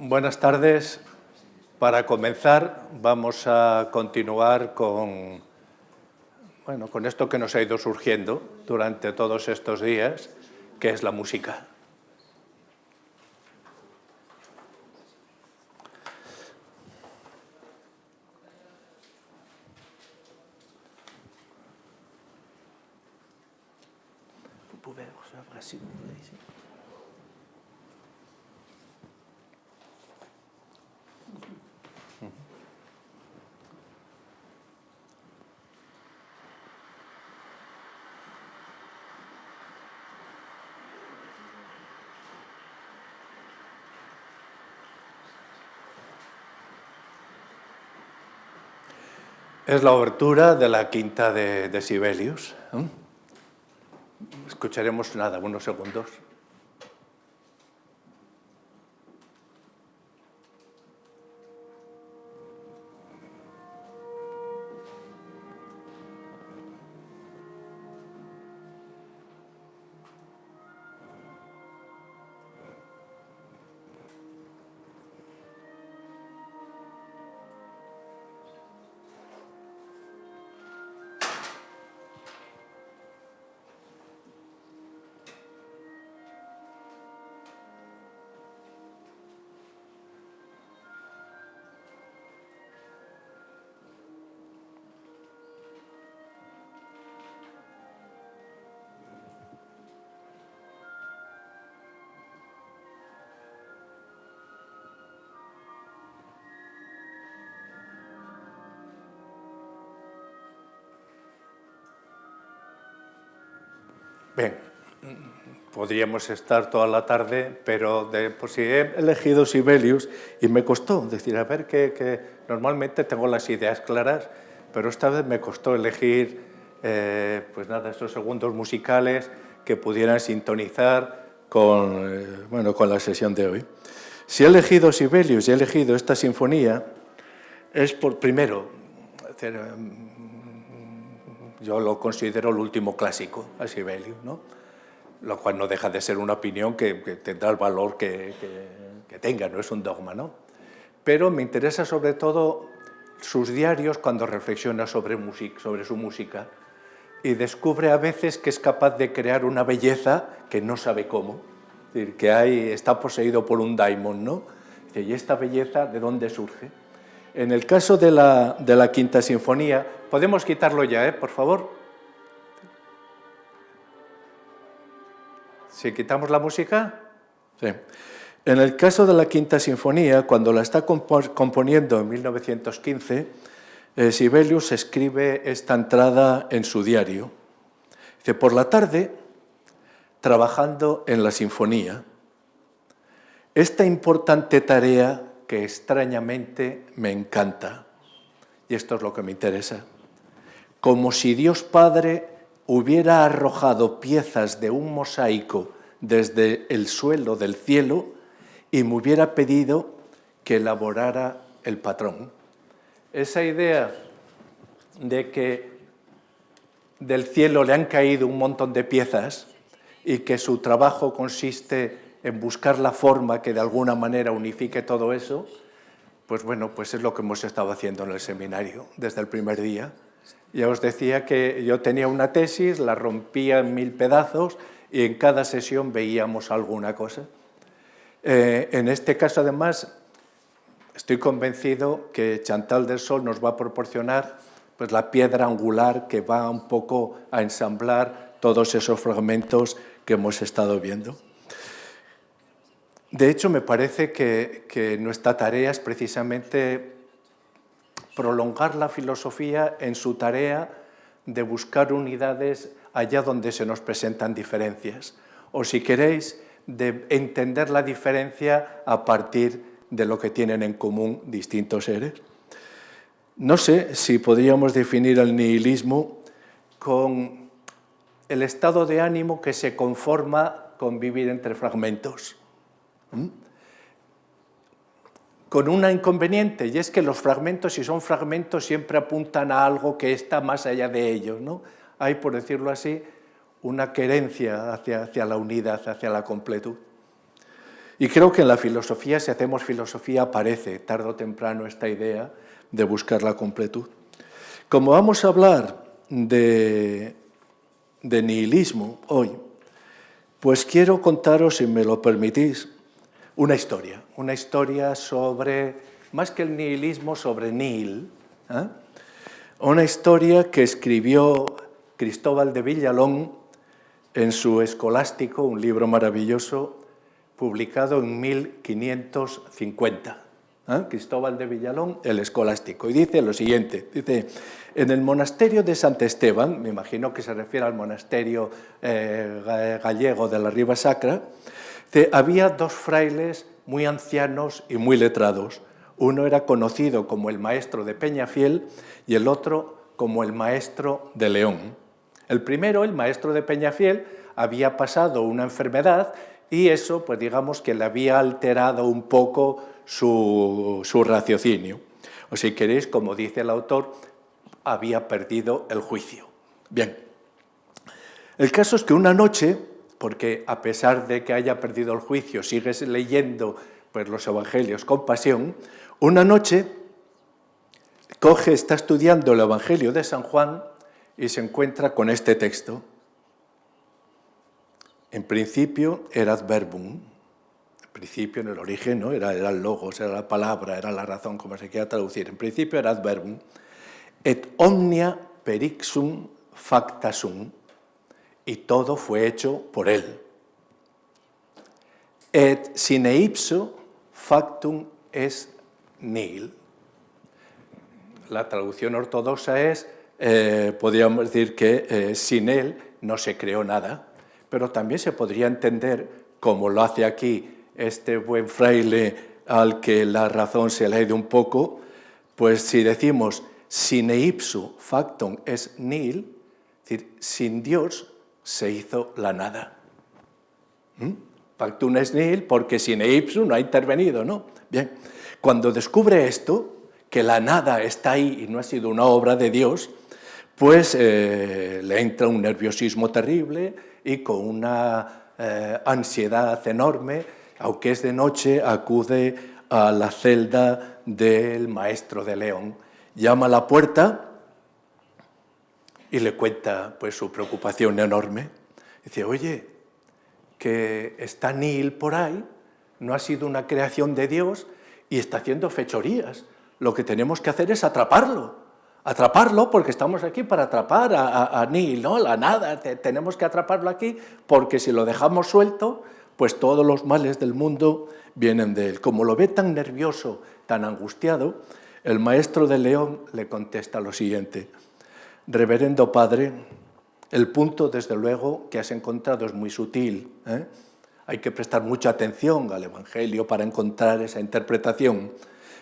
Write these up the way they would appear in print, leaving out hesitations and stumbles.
Buenas tardes. Para comenzar, vamos a continuar con esto que nos ha ido surgiendo durante todos estos días, que es la música. Es la obertura de la quinta de Sibelius. Escucharemos unos segundos. Bien, podríamos estar toda la tarde, pero si he elegido Sibelius y me costó decir, a ver, que normalmente tengo las ideas claras, pero esta vez me costó elegir estos segundos musicales que pudieran sintonizar con la sesión de hoy. Si he elegido Sibelius y he elegido esta sinfonía, es primero, yo lo considero el último clásico a Sibelius, ¿no? Lo cual no deja de ser una opinión que tendrá el valor que tenga, no es un dogma, ¿no? Pero me interesa sobre todo sus diarios cuando reflexiona sobre su música y descubre a veces que es capaz de crear una belleza que no sabe cómo. Es decir, que está poseído por un daimon, ¿no? ¿Y esta belleza de dónde surge? En el caso de la Quinta Sinfonía, podemos quitarlo ya, por favor. ¿Si quitamos la música? Sí. En el caso de la Quinta Sinfonía, cuando la está componiendo en 1915, Sibelius escribe esta entrada en su diario. Dice, por la tarde, trabajando en la sinfonía, esta importante tarea que extrañamente me encanta, y esto es lo que me interesa, como si Dios Padre hubiera arrojado piezas de un mosaico desde el suelo del cielo y me hubiera pedido que elaborara el patrón. Esa idea de que del cielo le han caído un montón de piezas y que su trabajo consiste en buscar la forma que de alguna manera unifique todo eso, pues es lo que hemos estado haciendo en el seminario desde el primer día. Ya os decía que yo tenía una tesis, la rompía en 1000 pedazos y en cada sesión veíamos alguna cosa. En este caso, además, estoy convencido que Chantal del Sol nos va a proporcionar la piedra angular que va un poco a ensamblar todos esos fragmentos que hemos estado viendo. De hecho, me parece que nuestra tarea es precisamente prolongar la filosofía en su tarea de buscar unidades allá donde se nos presentan diferencias. O si queréis, de entender la diferencia a partir de lo que tienen en común distintos seres. No sé si podríamos definir el nihilismo con el estado de ánimo que se conforma con vivir entre fragmentos. Con una inconveniente, y es que los fragmentos, si son fragmentos, siempre apuntan a algo que está más allá de ellos, ¿no? Hay, por decirlo así, una querencia hacia la unidad, hacia la completud. Y creo que en la filosofía, si hacemos filosofía, aparece tarde o temprano esta idea de buscar la completud. Como vamos a hablar de nihilismo hoy, pues quiero contaros, si me lo permitís, una historia sobre, más que el nihilismo, sobre Nihil, ¿eh? Una historia que escribió Cristóbal de Villalón en su Escolástico, un libro maravilloso, publicado en 1550. Cristóbal de Villalón, el Escolástico. Y dice lo siguiente, dice, en el monasterio de Sant Esteban, me imagino que se refiere al monasterio gallego de la Riba Sacra, había dos frailes muy ancianos y muy letrados. Uno era conocido como el maestro de Peñafiel y el otro como el maestro de León. El primero, el maestro de Peñafiel, había pasado una enfermedad y eso, pues digamos que le había alterado un poco su raciocinio. O si queréis, como dice el autor, había perdido el juicio. Bien, el caso es que una noche, porque a pesar de que haya perdido el juicio, sigues leyendo pues, los evangelios con pasión, una noche está estudiando el Evangelio de San Juan y se encuentra con este texto. En principio erat verbum, en principio en el origen, ¿no? era el logos, era la palabra, era la razón, como se quiera traducir. En principio erat verbum, et omnia per ixum facta sum, y todo fue hecho por él. Et sine ipso factum est nihil. La traducción ortodoxa es, podríamos decir que sin él no se creó nada, pero también se podría entender, como lo hace aquí este buen fraile al que la razón se le ha ido un poco, pues si decimos sine ipso factum est nihil, es decir, sin Dios se hizo la nada. Factum est nihil porque sine ipso no ha intervenido, ¿no? Bien, cuando descubre esto, que la nada está ahí y no ha sido una obra de Dios, pues le entra un nerviosismo terrible y con una ansiedad enorme, aunque es de noche, acude a la celda del maestro de León. Llama a la puerta y le cuenta pues, su preocupación enorme. Dice, oye, que está Nihil por ahí, no ha sido una creación de Dios y está haciendo fechorías. Lo que tenemos que hacer es atraparlo porque estamos aquí para atrapar a Nihil, ¿no? La nada, tenemos que atraparlo aquí porque si lo dejamos suelto, pues todos los males del mundo vienen de él. Como lo ve tan nervioso, tan angustiado, el maestro de León le contesta lo siguiente, reverendo padre, el punto desde luego que has encontrado es muy sutil, ¿eh? Hay que prestar mucha atención al Evangelio para encontrar esa interpretación,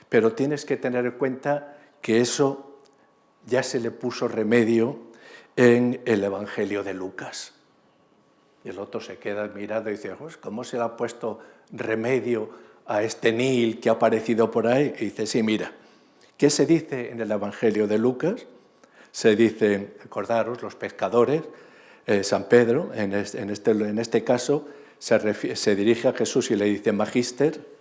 pero tienes que tener en cuenta que eso ya se le puso remedio en el Evangelio de Lucas. Y el otro se queda mirado y dice, ¿cómo se le ha puesto remedio a este Nihil que ha aparecido por ahí? Y dice, sí, mira, ¿qué se dice en el Evangelio de Lucas? Se dice, acordaros, los pescadores, San Pedro, en este caso, se dirige a Jesús y le dice, Magister,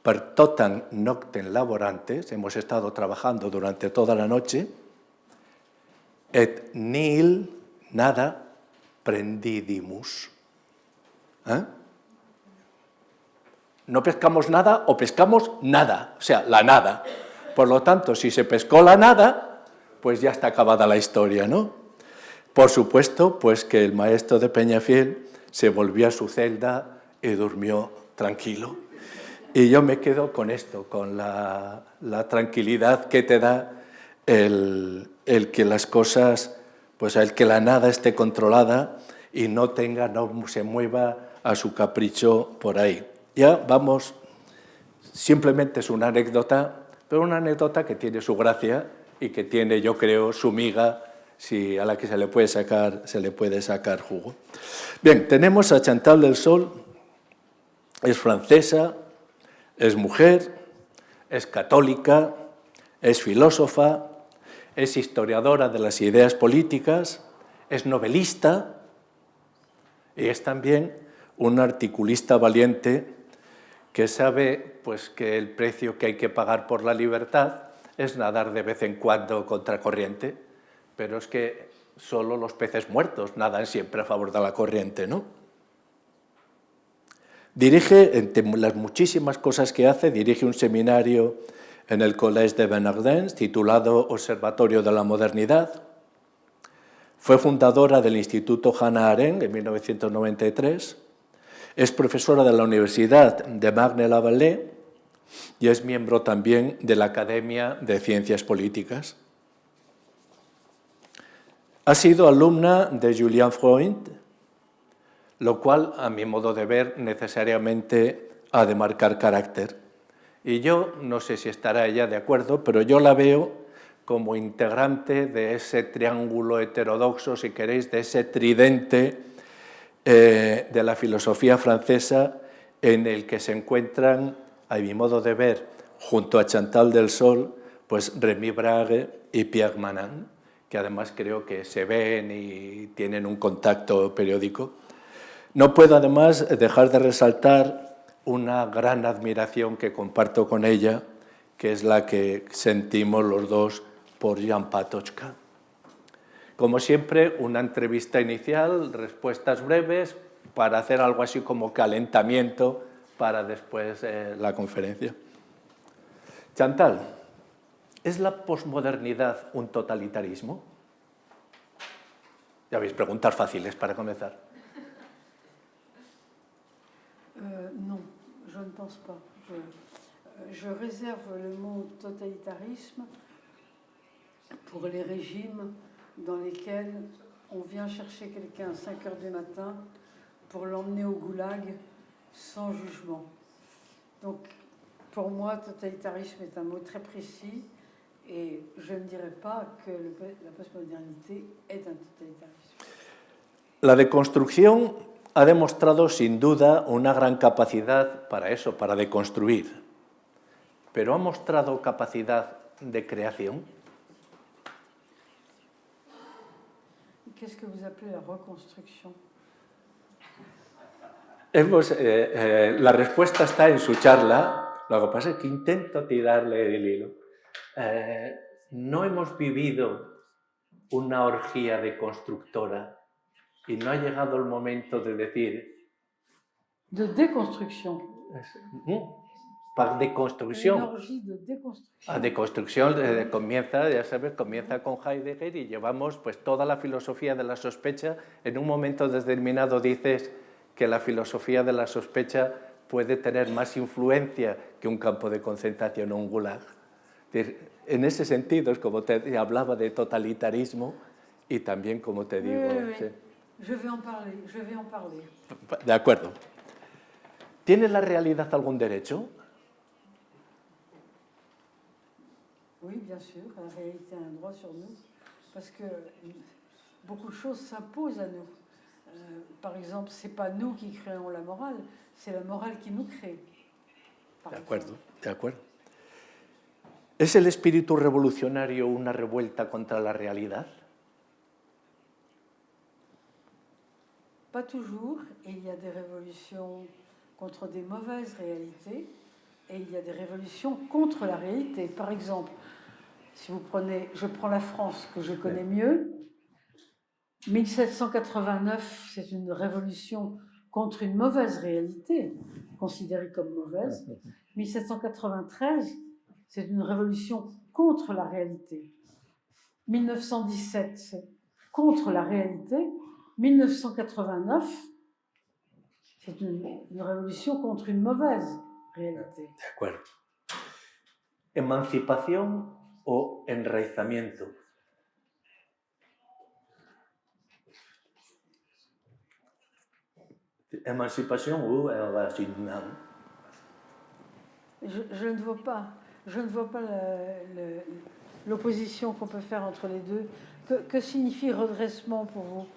per totam noctem laborantes, hemos estado trabajando durante toda la noche, et nihil, nada, prendidimus. No pescamos nada o pescamos nada, o sea, la nada. Por lo tanto, si se pescó la nada, pues ya está acabada la historia, ¿no? Por supuesto, pues que el maestro de Peñafiel se volvió a su celda y durmió tranquilo. Y yo me quedo con esto, con la tranquilidad que te da el que las cosas, pues el que la nada esté controlada y no se mueva a su capricho por ahí. Ya vamos, simplemente es una anécdota, pero una anécdota que tiene su gracia y que tiene, yo creo, su miga, a la que se le puede sacar jugo. Bien, tenemos a Chantal del Sol, es francesa, es mujer, es católica, es filósofa, es historiadora de las ideas políticas, es novelista y es también un articulista valiente que sabe pues, que el precio que hay que pagar por la libertad es nadar de vez en cuando contracorriente, pero es que solo los peces muertos nadan siempre a favor de la corriente, ¿no? Dirige, entre las muchísimas cosas que hace, dirige un seminario en el Collège de Bernardins titulado Observatorio de la Modernidad. Fue fundadora del Instituto Hannah Arendt en 1993. Es profesora de la Universidad de Marne-la-Vallée y es miembro también de la Academia de Ciencias Políticas. Ha sido alumna de Julian Freud, lo cual, a mi modo de ver, necesariamente ha de marcar carácter. Y yo, no sé si estará ella de acuerdo, pero yo la veo como integrante de ese triángulo heterodoxo, si queréis, de ese tridente de la filosofía francesa en el que se encuentran, a mi modo de ver, junto a Chantal del Sol, pues Rémy Brague y Pierre Manant, que además creo que se ven y tienen un contacto periódico. No puedo además dejar de resaltar una gran admiración que comparto con ella, que es la que sentimos los dos por Jan Patočka. Como siempre, una entrevista inicial, respuestas breves, para hacer algo así como calentamiento para después la conferencia. Chantal, ¿es la posmodernidad un totalitarismo? Ya veis, preguntas fáciles para comenzar. Non, je ne pense pas. Je réserve le mot totalitarisme pour les régimes dans lesquels on vient chercher quelqu'un à 5 heures du matin pour l'emmener au goulag sans jugement. Donc, pour moi, totalitarisme est un mot très précis et je ne dirais pas que la postmodernité est un totalitarisme. La deconstrucción ha demostrado sin duda una gran capacidad para eso, para deconstruir, pero ha mostrado capacidad de creación. Qu'est-ce que vous appelez la reconstruction? La respuesta está en su charla, lo que pasa es que intento tirarle el hilo. No hemos vivido una orgía deconstructora y no ha llegado el momento de decir... De déconstruction. Para deconstrucción. Una orgía de deconstrucción. La deconstrucción comienza, ya sabes, comienza con Heidegger y llevamos pues toda la filosofía de la sospecha. En un momento determinado dices que la filosofía de la sospecha puede tener más influencia que un campo de concentración o un gulag. En ese sentido es como te hablaba de totalitarismo y también, como te digo... Oui. Sí. Je vais en parler. De acuerdo. ¿Tiene la realidad algún derecho? Oui, bien sûr, la réalité a un droit sur nous, parce que beaucoup de choses s'imposent à nous. Par exemple, ce n'est pas nous qui créons la morale, c'est la morale qui nous crée. De acuerdo, de acuerdo. ¿Es el espíritu revolucionario una revuelta contra la realidad? Pas toujours, et il y a des révolutions contre des mauvaises réalités, et il y a des révolutions contre la réalité. Par exemple, si vous prenez, je prends la France que je connais mieux, 1789, c'est une révolution contre une mauvaise réalité, considérée comme mauvaise. 1793, c'est une révolution contre la réalité. 1917, c'est contre la réalité. 1989, c'est une révolution contre une mauvaise réalité. De acuerdo. ¿Emancipación o enraizamiento? Emancipación ou enraizamiento? Je ne vois pas l'opposition qu'on peut faire entre les deux. Que signifie redressement pour vous?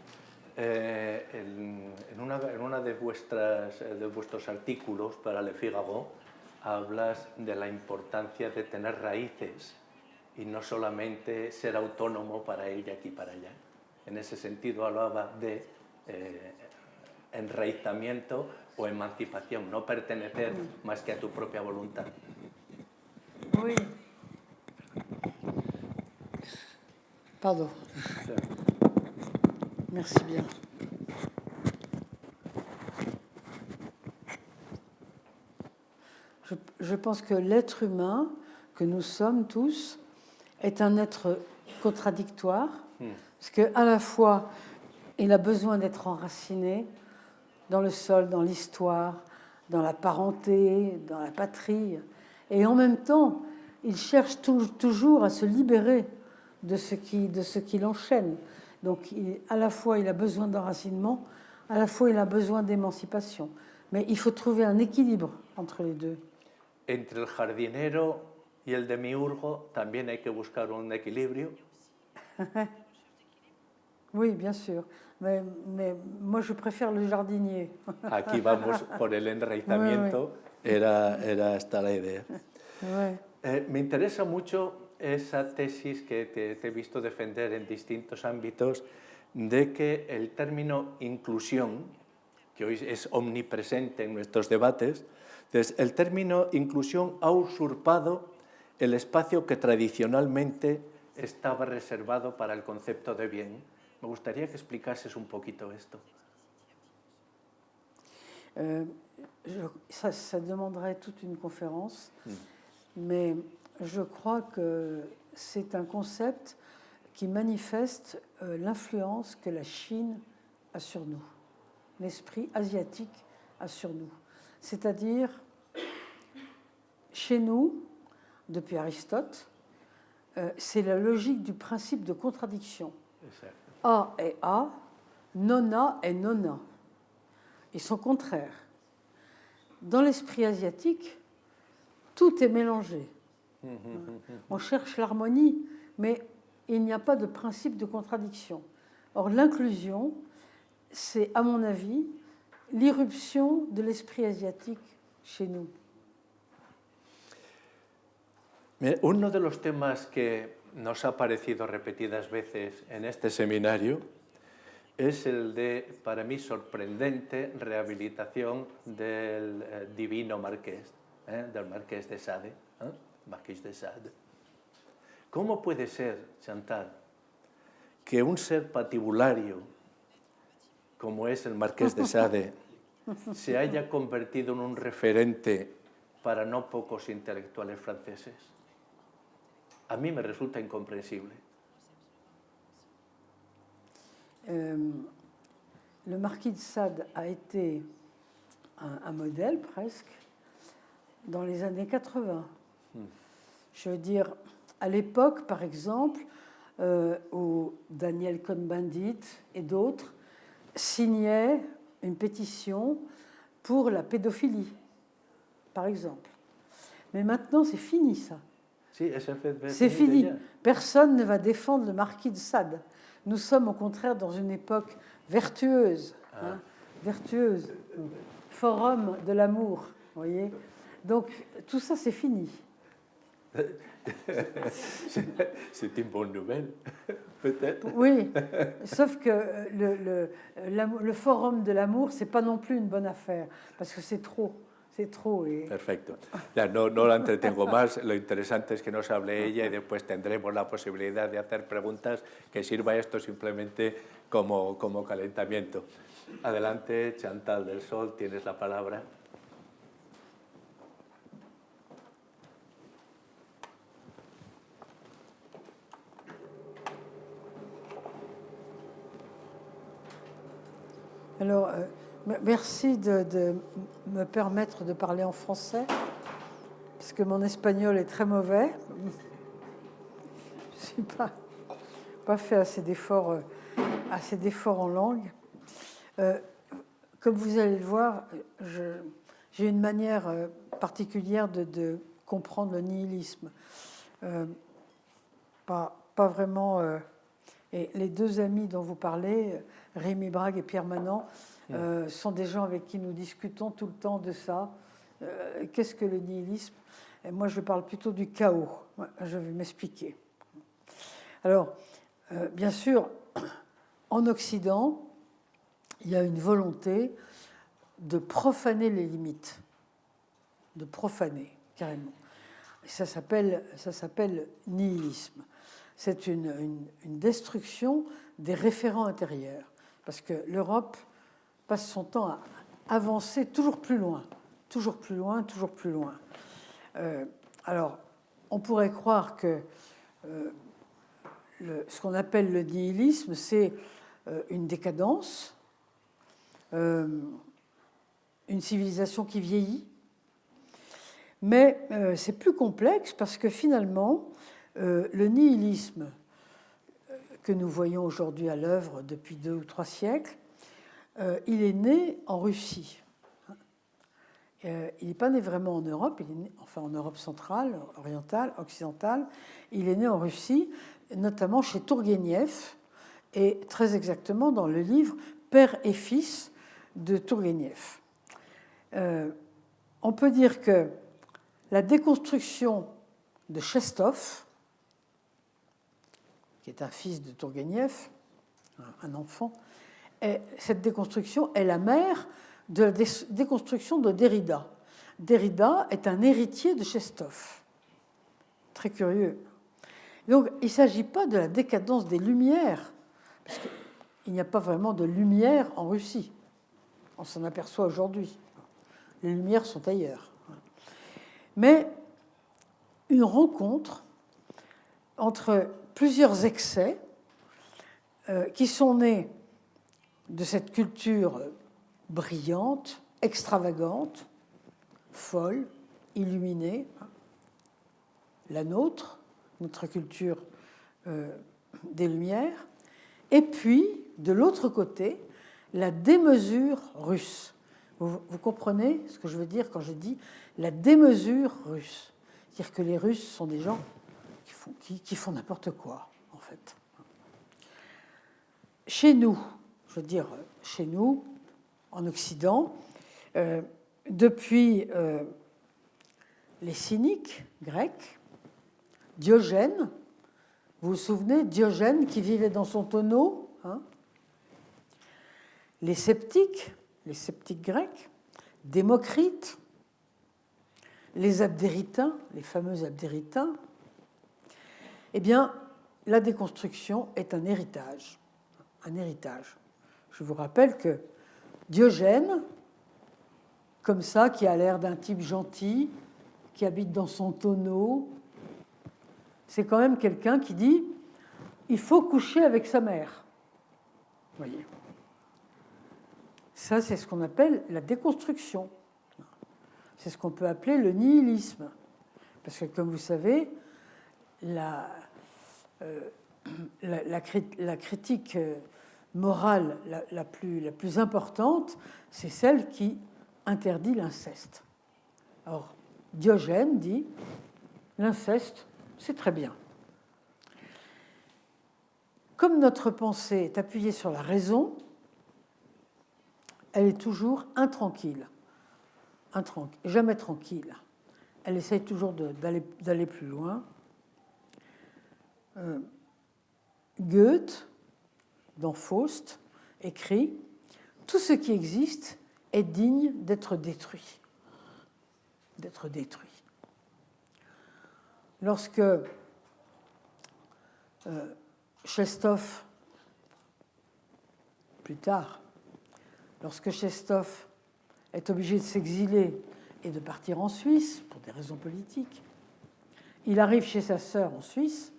En una de vuestros artículos para Le Figaro hablas de la importancia de tener raíces y no solamente ser autónomo para ir de aquí para allá. En ese sentido hablaba de enraizamiento o emancipación, no pertenecer más que a tu propia voluntad. Oui. Pardon. Merci bien. Je pense que l'être humain, que nous sommes tous, est un être contradictoire, parce qu'à la fois, il a besoin d'être enraciné dans le sol, dans l'histoire, dans la parenté, dans la patrie, et en même temps, il cherche toujours à se libérer de ce qui l'enchaîne. Donc, à la fois, il a besoin d'enracinement, à la fois, il a besoin d'émancipation. Mais il faut trouver un équilibre entre les deux. Entre el jardinero y el demiurgo también hay que buscar un equilibrio. Oui, bien sûr. Mais moi, je préfère le jardinier. Aquí vamos por el enraizamiento, era esta la idea. Me interesa mucho esa tesis que te he visto defender en distintos ámbitos, de que el término inclusión, que hoy es omnipresente en nuestros debates, entonces, el término inclusión ha usurpado el espacio que tradicionalmente estaba reservado para el concepto de bien. Me gustaría que explicases un poquito esto. Ça demanderait toute une conférence, mais je crois que c'est un concept qui manifeste l'influence que la Chine a sur nous, l'esprit asiatique a sur nous. C'est-à-dire, chez nous, depuis Aristote, c'est la logique du principe de contradiction. A est A, non-A est non-A. Ils sont contraires. Dans l'esprit asiatique, tout est mélangé. On cherche l'harmonie, mais il n'y a pas de principe de contradiction. Or, l'inclusion, c'est, à mon avis, l'irruption de l'esprit asiatique chez nous. Mais uno de los temas que nos ha aparecido repetidas veces en este seminario es el de, para mí, sorprendente rehabilitación del divino marqués, del marqués de Sade, Marqués de Sade. ¿Cómo puede ser, Chantal, que un ser patibulario como es el Marqués de Sade se haya convertido en un referente para no pocos intelectuales franceses? A mí me resulta incomprensible. Le Marquis de Sade a été un modèle presque dans les années 80. Je veux dire, à l'époque, par exemple, où Daniel Cohn-Bendit et d'autres signaient une pétition pour la pédophilie, par exemple. Mais maintenant, c'est fini, ça. Sí, c'est fini. Personne ne va défendre le Marquis de Sade. Nous sommes au contraire dans une époque vertueuse, vertueuse, forum de l'amour, vous voyez. Donc tout ça c'est fini. C'est une bonne nouvelle, peut-être. Oui, sauf que le forum de l'amour, c'est pas non plus une bonne affaire, parce que c'est trop. C'est trop. Perfecto. Ya, no la entretengo más. Lo interesante es que nos hable ella y después tendremos la posibilidad de hacer preguntas, que sirva esto simplemente como calentamiento. Adelante, Chantal del Sol, tienes la palabra. Alors, merci de me permettre de parler en français, parce que mon espagnol est très mauvais. Je n'ai pas fait assez d'efforts en langue. Comme vous allez le voir, j'ai une manière particulière de comprendre le nihilisme. Pas vraiment... et les deux amis dont vous parlez, Rémi Brague et Pierre Manant, sont des gens avec qui nous discutons tout le temps de ça. Qu'est-ce que le nihilisme? Et moi, je parle plutôt du chaos. Je vais m'expliquer. Alors, bien sûr, en Occident, il y a une volonté de profaner les limites, de profaner carrément. Et ça s'appelle nihilisme. C'est une destruction des référents intérieurs, parce que l'Europe passe son temps à avancer toujours plus loin, toujours plus loin, toujours plus loin. Alors, on pourrait croire que ce qu'on appelle le nihilisme, c'est une décadence, une civilisation qui vieillit. Mais c'est plus complexe parce que finalement, le nihilisme que nous voyons aujourd'hui à l'œuvre depuis 2 ou 3 siècles, il est né en Russie. Il n'est pas né vraiment en Europe, il est né, enfin en Europe centrale, orientale, occidentale. Il est né en Russie, notamment chez Tourgueniev, et très exactement dans le livre Père et Fils de Tourgueniev. On peut dire que la déconstruction de Chestov, qui est un fils de Tourgueniev, un enfant, cette déconstruction est la mère de la déconstruction de Derrida. Derrida est un héritier de Chestov. Très curieux. Donc, il ne s'agit pas de la décadence des Lumières, parce qu'il n'y a pas vraiment de lumière en Russie. On s'en aperçoit aujourd'hui. Les Lumières sont ailleurs. Mais une rencontre entre plusieurs excès qui sont nés de cette culture brillante, extravagante, folle, illuminée, la nôtre, notre culture des Lumières, et puis, de l'autre côté, la démesure russe. Vous comprenez ce que je veux dire quand je dis la démesure russe? C'est-à-dire que les Russes sont des gens qui font n'importe quoi, en fait. Chez nous, je veux dire, chez nous, en Occident, depuis les cyniques grecs, Diogène, vous vous souvenez, Diogène qui vivait dans son tonneau, hein, les sceptiques grecs, Démocrite, les abdéritains, les fameux abdéritains, eh bien, la déconstruction est un héritage. Un héritage. Je vous rappelle que Diogène, comme ça, qui a l'air d'un type gentil, qui habite dans son tonneau, c'est quand même quelqu'un qui dit « il faut coucher avec sa mère ». Vous voyez. Ça, c'est ce qu'on appelle la déconstruction. C'est ce qu'on peut appeler le nihilisme. Parce que, comme vous savez, la critique morale la plus importante, c'est celle qui interdit l'inceste. Or, Diogène dit l'inceste, c'est très bien. Comme notre pensée est appuyée sur la raison, elle est toujours intranquille, jamais tranquille. Elle essaye toujours d'aller plus loin. Goethe, dans Faust, écrit « Tout ce qui existe est digne d'être détruit. » D'être détruit. Lorsque Chestov, plus tard, lorsque Chestov est obligé de s'exiler et de partir en Suisse, pour des raisons politiques, il arrive chez sa sœur en Suisse,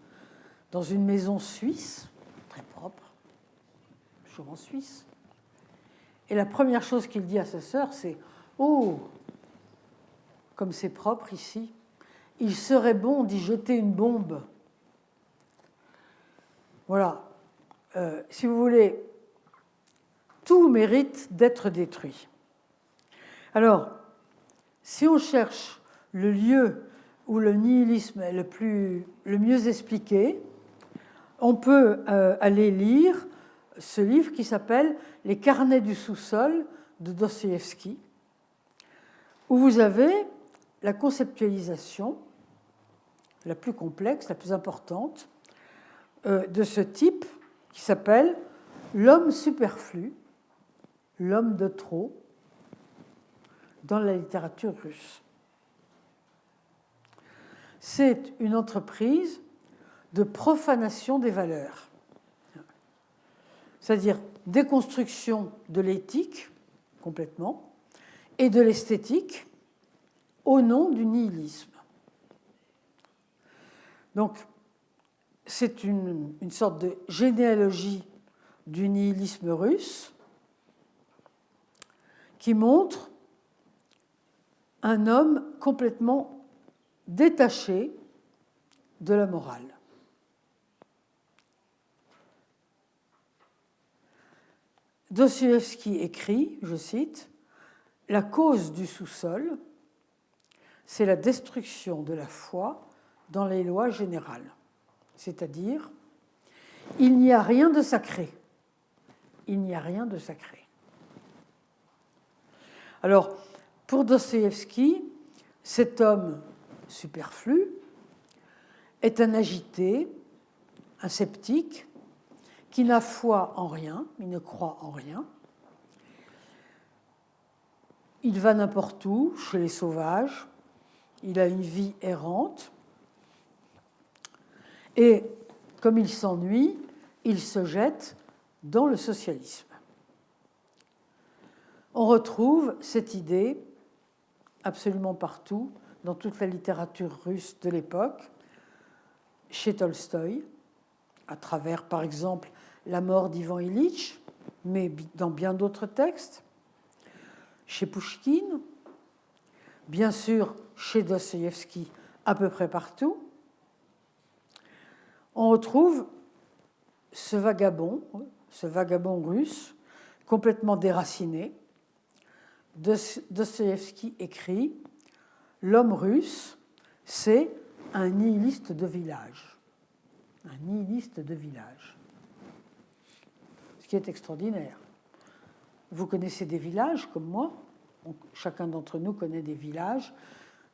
dans une maison suisse, très propre, toujours en Suisse. Et la première chose qu'il dit à sa sœur, c'est « Oh, comme c'est propre ici, il serait bon d'y jeter une bombe. » Voilà. Si vous voulez, tout mérite d'être détruit. Alors, si on cherche le lieu où le nihilisme est le mieux expliqué, on peut aller lire ce livre qui s'appelle « Les carnets du sous-sol » de Dostoïevski, où vous avez la conceptualisation la plus complexe, la plus importante, de ce type qui s'appelle l'homme superflu, l'homme de trop dans la littérature russe. C'est une entreprise de profanation des valeurs, c'est-à-dire déconstruction de l'éthique complètement et de l'esthétique au nom du nihilisme. Donc, c'est une sorte de généalogie du nihilisme russe qui montre un homme complètement détaché de la morale. Dostoïevski écrit, je cite, « La cause du sous-sol, c'est la destruction de la foi dans les lois générales. » C'est-à-dire, il n'y a rien de sacré. Il n'y a rien de sacré. Alors, pour Dostoïevski, cet homme superflu est un agité, un sceptique, qui n'a foi en rien, il ne croit en rien. Il va n'importe où, chez les sauvages, il a une vie errante, et comme il s'ennuie, il se jette dans le socialisme. On retrouve cette idée absolument partout, dans toute la littérature russe de l'époque, chez Tolstoï, à travers, par exemple, La mort d'Ivan Ilitch, mais dans bien d'autres textes, chez Pouchkine, bien sûr chez Dostoïevski, à peu près partout. On retrouve ce vagabond russe, complètement déraciné. Dostoïevski écrit « L'homme russe, c'est un nihiliste de village. » Un nihiliste de village. Ce qui est extraordinaire. Vous connaissez des villages comme moi, chacun d'entre nous connaît des villages.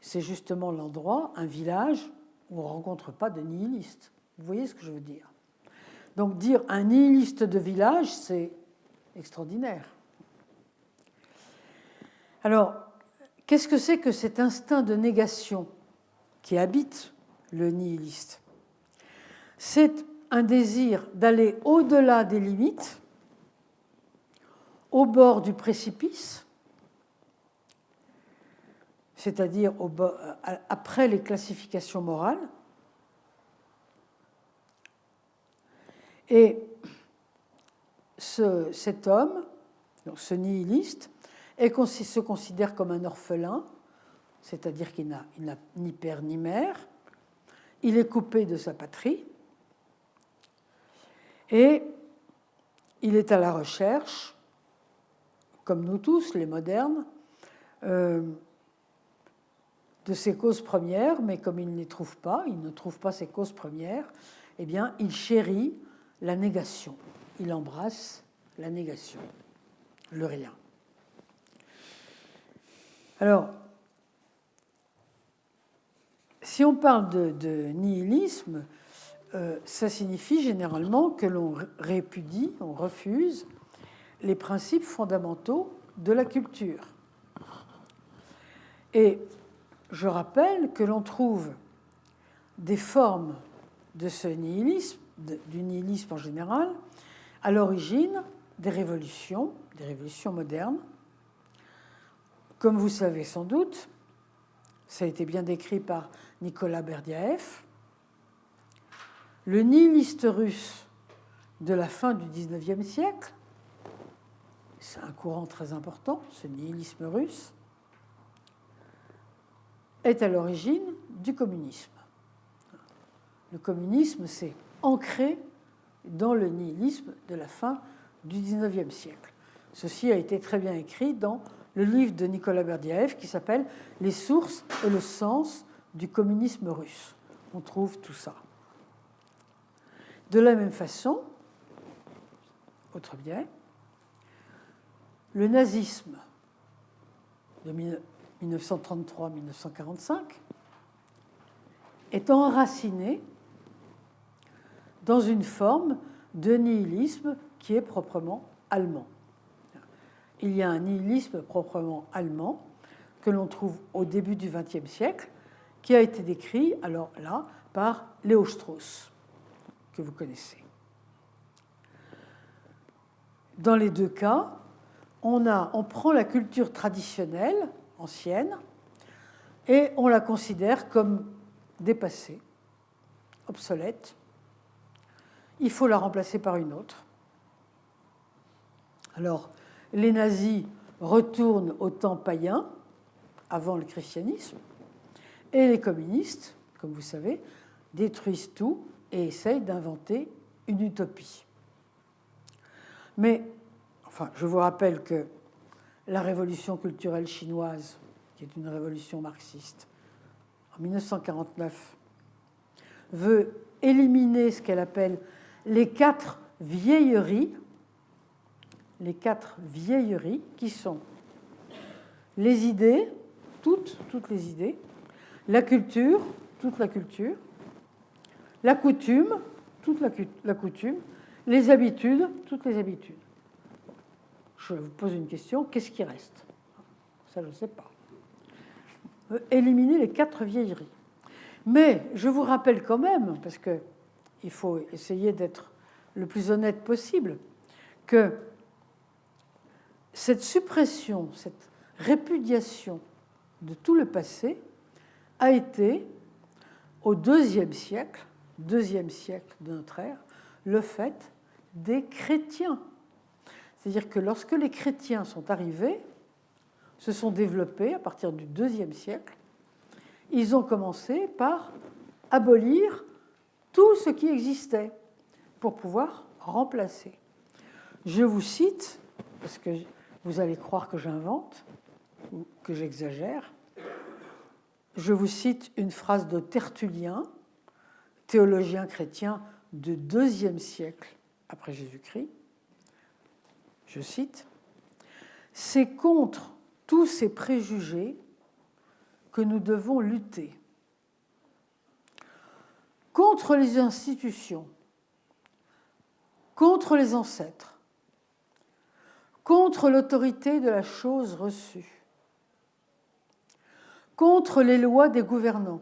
C'est justement l'endroit, un village, où on ne rencontre pas de nihilistes. Vous voyez ce que je veux dire? Donc dire un nihiliste de village, c'est extraordinaire. Alors, qu'est-ce que c'est que cet instinct de négation qui habite le nihiliste? C'est un désir d'aller au-delà des limites, au bord du précipice, c'est-à-dire après les classifications morales. Et cet homme, donc ce nihiliste, se considère comme un orphelin, c'est-à-dire qu'il n'a ni père ni mère. Il est coupé de sa patrie et il est à la recherche, comme nous tous, les modernes, de ses causes premières, mais comme il ne les trouve pas, il ne trouve pas ses causes premières, eh bien, il chérit la négation. Il embrasse la négation, le rien. Alors, si on parle de nihilisme, ça signifie généralement que l'on répudie, on refuse les principes fondamentaux de la culture. Et je rappelle que l'on trouve des formes de ce nihilisme, du nihilisme en général, à l'origine des révolutions modernes. Comme vous savez sans doute, ça a été bien décrit par Nicolas Berdyaev, le nihiliste russe de la fin du XIXe siècle, c'est un courant très important, ce nihilisme russe, est à l'origine du communisme. Le communisme s'est ancré dans le nihilisme de la fin du XIXe siècle. Ceci a été très bien écrit dans le livre de Nicolas Berdyaev qui s'appelle « Les sources et le sens du communisme russe ». On trouve tout ça. De la même façon, autre biais, le nazisme de 1933-1945 est enraciné dans une forme de nihilisme qui est proprement allemand. il y a un nihilisme proprement allemand que l'on trouve au début du XXe siècle, qui a été décrit, alors là, par Léo Strauss, que vous connaissez. Dans les deux cas, on prend la culture traditionnelle, ancienne, et on la considère comme dépassée, obsolète. Il faut la remplacer par une autre. Alors, les nazis retournent au temps païen, avant le christianisme, et les communistes, comme vous savez, détruisent tout et essayent d'inventer une utopie. Mais, enfin, je vous rappelle que la révolution culturelle chinoise, qui est une révolution marxiste, en 1949, veut éliminer ce qu'elle appelle les 4 vieilleries, qui sont les idées, toutes les idées, la culture, toute la culture, la coutume, toute la coutume, les habitudes, toutes les habitudes. Je vous pose une question, qu'est-ce qui reste? Ça, je ne sais pas. Éliminer les 4 vieilleries. Mais je vous rappelle quand même, parce qu'il faut essayer d'être le plus honnête possible, que cette suppression, cette répudiation de tout le passé a été, au deuxième siècle de notre ère, le fait des chrétiens. C'est-à-dire que lorsque les chrétiens sont arrivés, se sont développés à partir du IIe siècle, ils ont commencé par abolir tout ce qui existait pour pouvoir remplacer. Je vous cite, parce que vous allez croire que j'invente ou que j'exagère, je vous cite une phrase de Tertullien, théologien chrétien du IIe siècle après Jésus-Christ. Je cite, « C'est contre tous ces préjugés que nous devons lutter. Contre les institutions, contre les ancêtres, contre l'autorité de la chose reçue, contre les lois des gouvernants,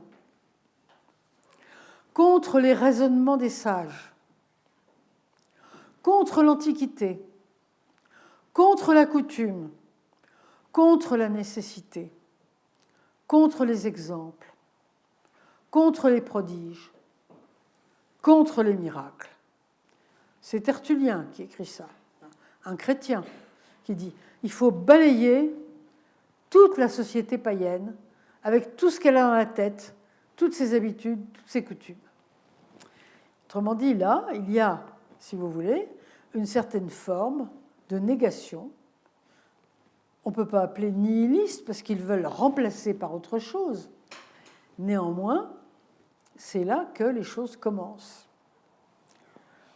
contre les raisonnements des sages, contre l'Antiquité, contre la coutume, contre la nécessité, contre les exemples, contre les prodiges, contre les miracles. » C'est Tertullien qui écrit ça, un chrétien qui dit « Il faut balayer toute la société païenne avec tout ce qu'elle a dans la tête, toutes ses habitudes, toutes ses coutumes. » Autrement dit, là, il y a, si vous voulez, une certaine forme de négation. On ne peut pas appeler nihiliste parce qu'ils veulent remplacer par autre chose. Néanmoins, c'est là que les choses commencent.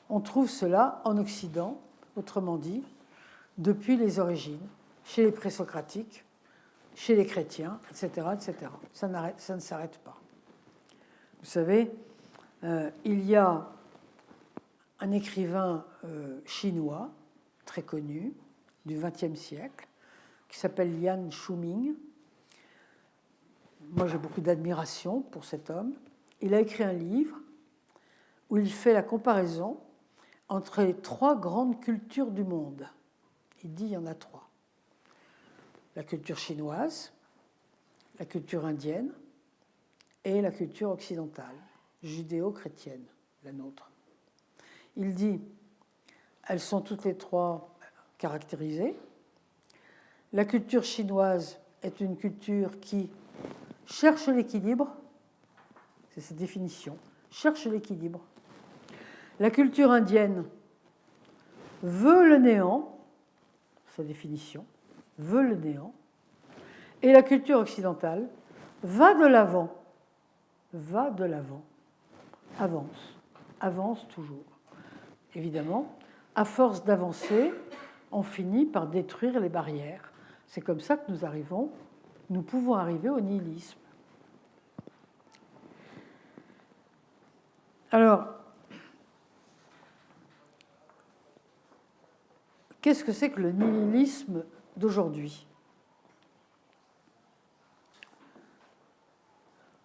On trouve cela en Occident, autrement dit, depuis les origines, chez les présocratiques, chez les chrétiens, etc. etc. Ça ne s'arrête pas. Vous savez, il y a un écrivain chinois très connu du XXe siècle qui s'appelle Yan Shuming. Moi, j'ai beaucoup d'admiration pour cet homme. Il a écrit un livre où il fait la comparaison entre les 3 grandes cultures du monde. Il dit qu'il y en a 3. La culture chinoise, la culture indienne et la culture occidentale, judéo-chrétienne, la nôtre. Il dit elles sont toutes les 3 caractérisées. La culture chinoise est une culture qui cherche l'équilibre, c'est sa définition, cherche l'équilibre. La culture indienne veut le néant, sa définition, veut le néant. Et la culture occidentale va de l'avant, avance toujours. Évidemment, à force d'avancer, on finit par détruire les barrières. C'est comme ça que nous pouvons arriver au nihilisme. Alors, qu'est-ce que c'est que le nihilisme d'aujourd'hui.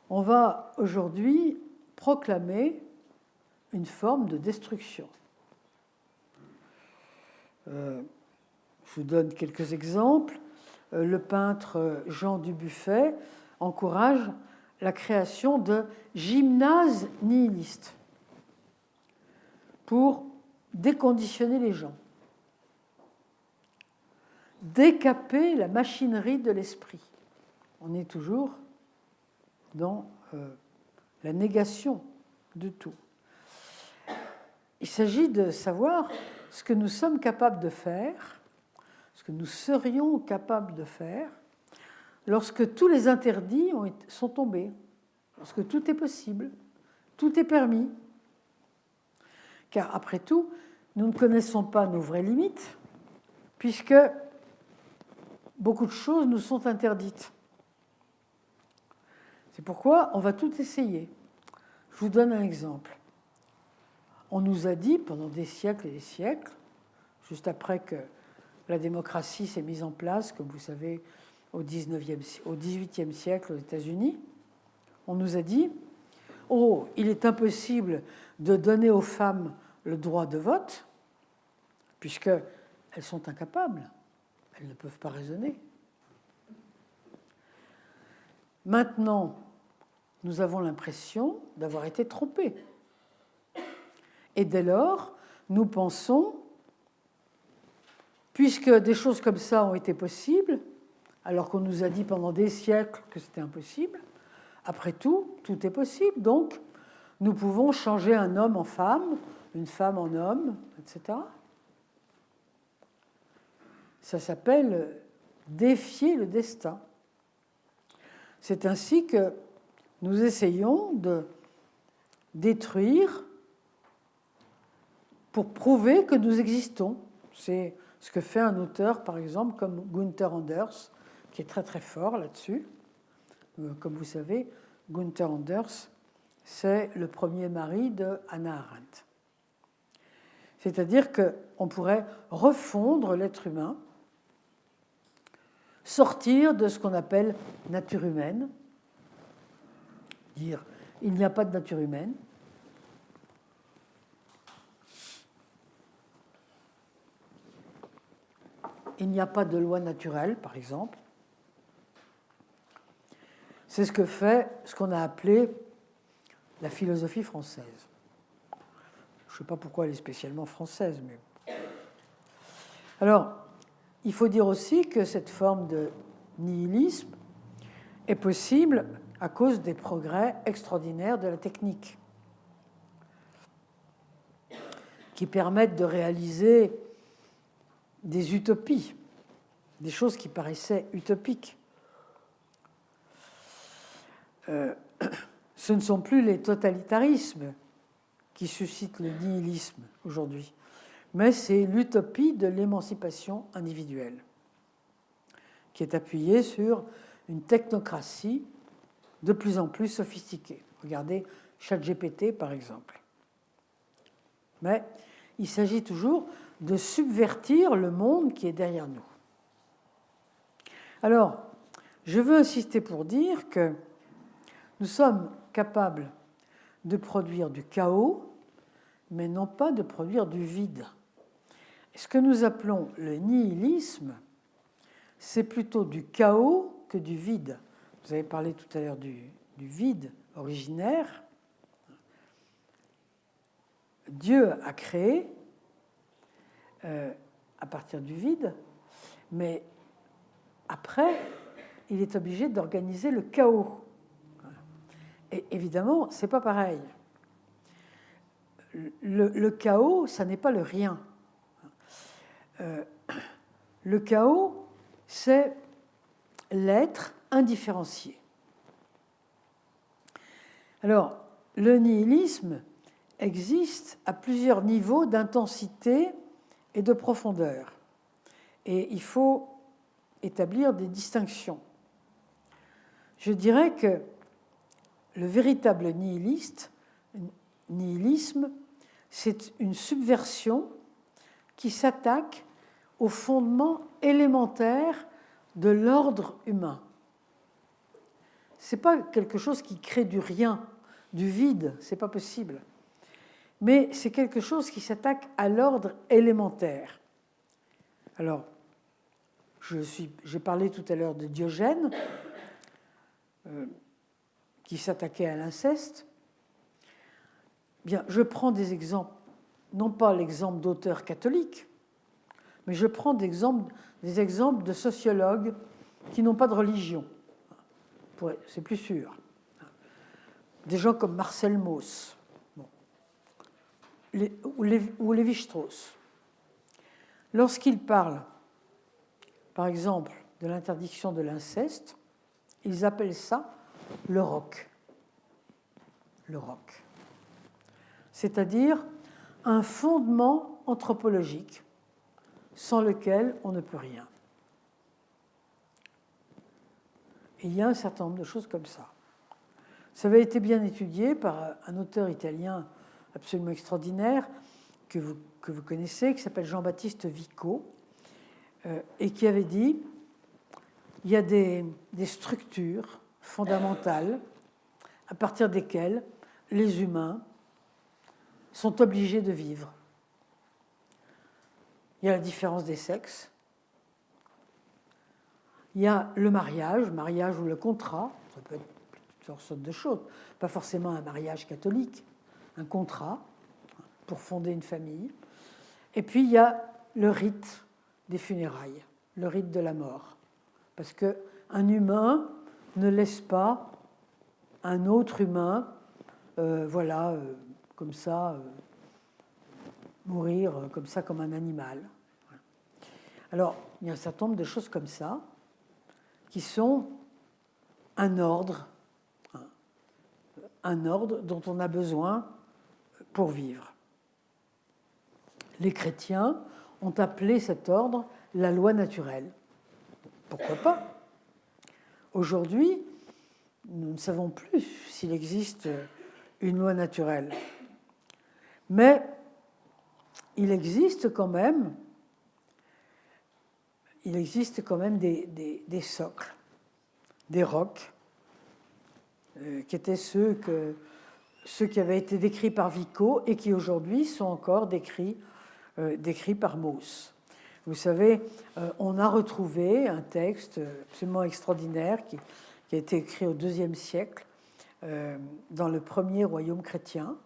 On va aujourd'hui proclamer une forme de destruction. Je vous donne quelques exemples. Le peintre Jean Dubuffet encourage la création de gymnases nihilistes pour déconditionner les gens, décaper la machinerie de l'esprit. On est toujours dans la négation de tout. Il s'agit de savoir ce que nous sommes capables de faire, ce que nous serions capables de faire lorsque tous les interdits sont tombés, lorsque tout est possible, tout est permis. Car après tout, nous ne connaissons pas nos vraies limites, puisque beaucoup de choses nous sont interdites. C'est pourquoi on va tout essayer. Je vous donne un exemple. On nous a dit pendant des siècles et des siècles, juste après que la démocratie s'est mise en place, comme vous savez, au XVIIIe siècle aux États-Unis, on nous a dit « Oh, il est impossible de donner aux femmes le droit de vote, puisqu'elles sont incapables, elles ne peuvent pas raisonner. » Maintenant, nous avons l'impression d'avoir été trompés. Et dès lors, nous pensons, puisque des choses comme ça ont été possibles, alors qu'on nous a dit pendant des siècles que c'était impossible, après tout, tout est possible. Donc, nous pouvons changer un homme en femme, une femme en homme, etc. Ça s'appelle défier le destin. C'est ainsi que nous essayons de détruire pour prouver que nous existons. C'est ce que fait un auteur, par exemple, comme Gunther Anders, qui est très très fort là-dessus. Comme vous savez, Gunther Anders, c'est le premier mari de Hannah Arendt. C'est-à-dire qu'on pourrait refondre l'être humain, sortir de ce qu'on appelle nature humaine, dire il n'y a pas de nature humaine, il n'y a pas de loi naturelle, par exemple. C'est ce que fait ce qu'on a appelé la philosophie française. Je ne sais pas pourquoi elle est spécialement française, mais... Alors, il faut dire aussi que cette forme de nihilisme est possible à cause des progrès extraordinaires de la technique, qui permettent de réaliser des utopies, des choses qui paraissaient utopiques. Ce ne sont plus les totalitarismes qui suscitent le nihilisme aujourd'hui, mais c'est l'utopie de l'émancipation individuelle, qui est appuyée sur une technocratie de plus en plus sophistiquée. Regardez ChatGPT, par exemple. Mais il s'agit toujours de subvertir le monde qui est derrière nous. Alors, je veux insister pour dire que nous sommes capables de produire du chaos, mais non pas de produire du vide. Ce que nous appelons le nihilisme, c'est plutôt du chaos que du vide. Vous avez parlé tout à l'heure du vide originaire. Dieu a créé à partir du vide, mais après, il est obligé d'organiser le chaos. Et évidemment, ce n'est pas pareil. Le chaos, ça n'est pas le rien. Le chaos, c'est l'être indifférencié. Alors, le nihilisme existe à plusieurs niveaux d'intensité et de profondeur. Et il faut établir des distinctions. Je dirais que le véritable nihilisme, c'est une subversion qui s'attaque aux fondements élémentaires de l'ordre humain. Ce n'est pas quelque chose qui crée du rien, du vide, ce n'est pas possible. Mais c'est quelque chose qui s'attaque à l'ordre élémentaire. Alors, j'ai parlé tout à l'heure de Diogène, qui s'attaquait à l'inceste. Bien, je prends des exemples, non pas l'exemple d'auteurs catholiques, mais je prends des exemples de sociologues qui n'ont pas de religion. C'est plus sûr. Des gens comme Marcel Mauss ou Lévi-Strauss. Lorsqu'ils parlent, par exemple, de l'interdiction de l'inceste, ils appellent ça le roc. Le roc. C'est-à-dire un fondement anthropologique sans lequel on ne peut rien. Et il y a un certain nombre de choses comme ça. Ça avait été bien étudié par un auteur italien absolument extraordinaire que vous connaissez, qui s'appelle Jean-Baptiste Vico, et qui avait dit il y a des structures fondamentales à partir desquelles les humains sont obligés de vivre. Il y a la différence des sexes, il y a le mariage ou le contrat, ça peut être toutes sortes de choses, pas forcément un mariage catholique, un contrat pour fonder une famille. Et puis il y a le rite des funérailles, le rite de la mort. Parce qu'un humain ne laisse pas un autre humain, comme ça, mourir comme ça, comme un animal. Alors, il y a un certain nombre de choses comme ça qui sont un ordre dont on a besoin pour vivre. Les chrétiens ont appelé cet ordre la loi naturelle. Pourquoi pas? Aujourd'hui, nous ne savons plus s'il existe une loi naturelle. Mais il existe quand même des socles, des rocs, qui étaient ceux qui avaient été décrits par Vico et qui aujourd'hui sont encore décrits par Mauss. Vous savez, on a retrouvé un texte absolument extraordinaire qui a été écrit au IIe siècle dans le premier royaume chrétien.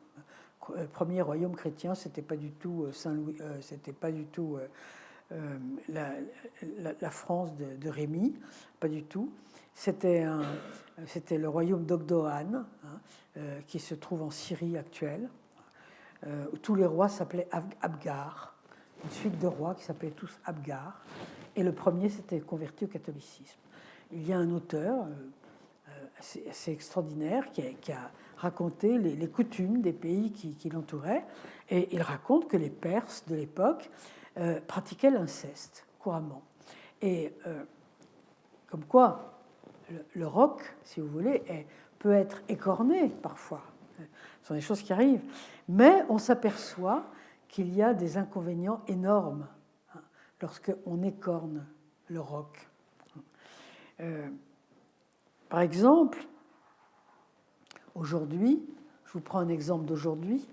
Le premier royaume chrétien, c'était pas du tout Saint-Louis, c'était pas du tout la France de Rémy, pas du tout. C'était le royaume d'Ogdohan, qui se trouve en Syrie actuelle, où tous les rois s'appelaient Abgar, une suite de rois qui s'appelaient tous Abgar, et le premier s'était converti au catholicisme. Il y a un auteur assez extraordinaire qui a raconté les coutumes des pays qui l'entouraient, et il raconte que les Perses de l'époque pratiquaient l'inceste couramment. Et comme quoi, le roc, si vous voulez, peut être écorné parfois. Ce sont des choses qui arrivent. Mais on s'aperçoit qu'il y a des inconvénients énormes lorsqu'on écorne le roc. Par exemple, aujourd'hui, je vous prends un exemple d'aujourd'hui,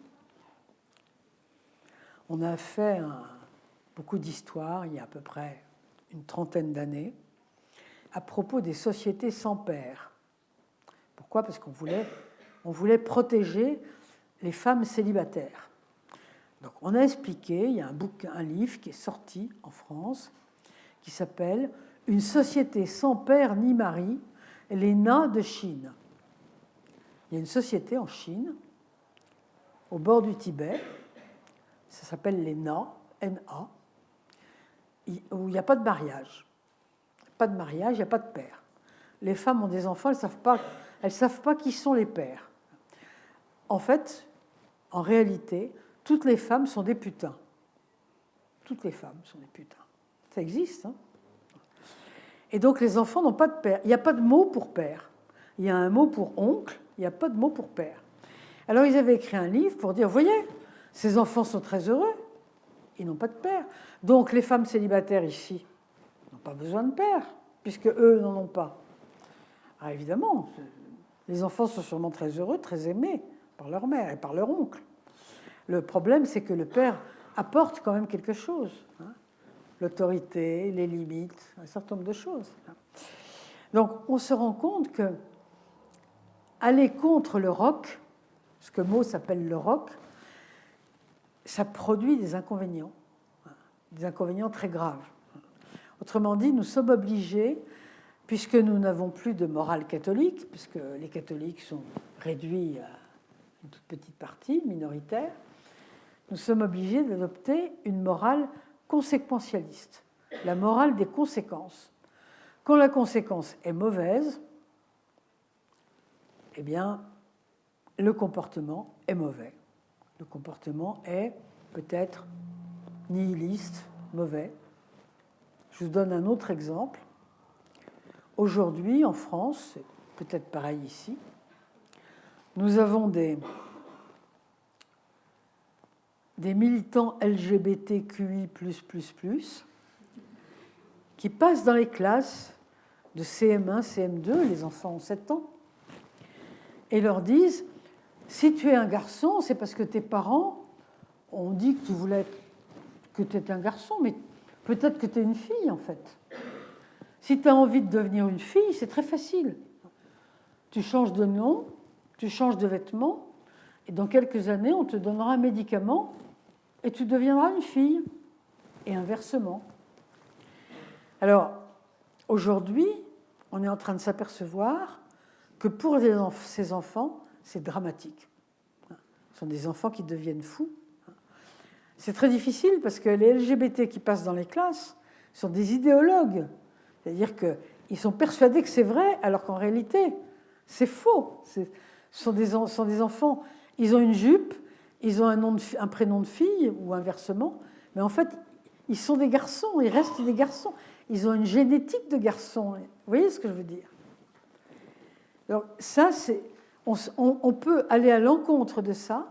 on a fait beaucoup d'histoires, il y a à peu près une trentaine d'années, à propos des sociétés sans père. Pourquoi? Parce qu'on voulait protéger les femmes célibataires. Donc on a expliqué, il y a un livre qui est sorti en France, qui s'appelle « Une société sans père ni mari, les Na de Chine ». Il y a une société en Chine, au bord du Tibet, ça s'appelle les Na, N-A, où il n'y a pas de mariage. Pas de mariage, il n'y a pas de père. Les femmes ont des enfants, elles ne savent pas qui sont les pères. En fait, en réalité, toutes les femmes sont des putains. Toutes les femmes sont des putains. Ça existe, hein? Et donc les enfants n'ont pas de père. Il n'y a pas de mot pour père. Il y a un mot pour oncle, il n'y a pas de mot pour père. Alors ils avaient écrit un livre pour dire, voyez, ces enfants sont très heureux. ils n'ont pas de père. Donc les femmes célibataires ici n'ont pas besoin de père, puisque eux n'en ont pas. Alors évidemment, les enfants sont sûrement très heureux, très aimés par leur mère et par leur oncle. Le problème, c'est que le père apporte quand même quelque chose. L'autorité, les limites, un certain nombre de choses. Donc on se rend compte que aller contre le roc, ce que Mauss appelle le roc, ça produit des inconvénients très graves. Autrement dit, nous sommes obligés, puisque nous n'avons plus de morale catholique, puisque les catholiques sont réduits à une toute petite partie, minoritaire, nous sommes obligés d'adopter une morale conséquentialiste, la morale des conséquences. Quand la conséquence est mauvaise, eh bien, le comportement est mauvais. Le comportement est peut-être nihiliste, mauvais. Je vous donne un autre exemple. Aujourd'hui, en France, c'est peut-être pareil ici, nous avons des militants LGBTQI++, qui passent dans les classes de CM1, CM2, les enfants ont 7 ans, et leur disent « Si tu es un garçon, c'est parce que tes parents ont dit que tu étais un garçon, mais peut-être que tu es une fille, en fait. Si tu as envie de devenir une fille, c'est très facile. Tu changes de nom, tu changes de vêtements, et dans quelques années, on te donnera un médicament, et tu deviendras une fille, et inversement. » Alors, aujourd'hui, on est en train de s'apercevoir que pour ces enfants, c'est dramatique. Ce sont des enfants qui deviennent fous. C'est très difficile parce que les LGBT qui passent dans les classes sont des idéologues. C'est-à-dire qu'ils sont persuadés que c'est vrai, alors qu'en réalité, c'est faux. Ce sont des enfants, ils ont une jupe, ils ont un prénom de fille, ou inversement, mais en fait, ils sont des garçons, ils restent des garçons. Ils ont une génétique de garçons. Vous voyez ce que je veux dire? Donc ça, on peut aller à l'encontre de ça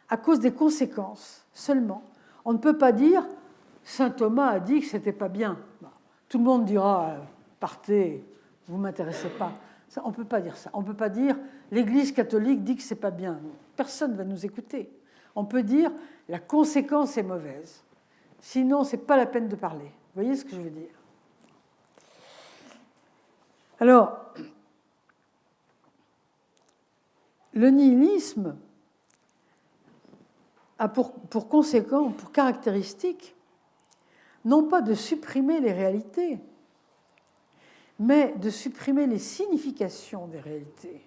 à cause des conséquences seulement. On ne peut pas dire « Saint Thomas a dit que ce n'était pas bien ». Tout le monde dira « Partez, vous ne m'intéressez pas ». On ne peut pas dire ça. On ne peut pas dire « L'Église catholique dit que ce n'est pas bien ». Personne ne va nous écouter. On peut dire « La conséquence est mauvaise ». Sinon, ce n'est pas la peine de parler. Vous voyez ce que je veux dire? Alors, le nihilisme a pour conséquent, pour caractéristique, non pas de supprimer les réalités, mais de supprimer les significations des réalités.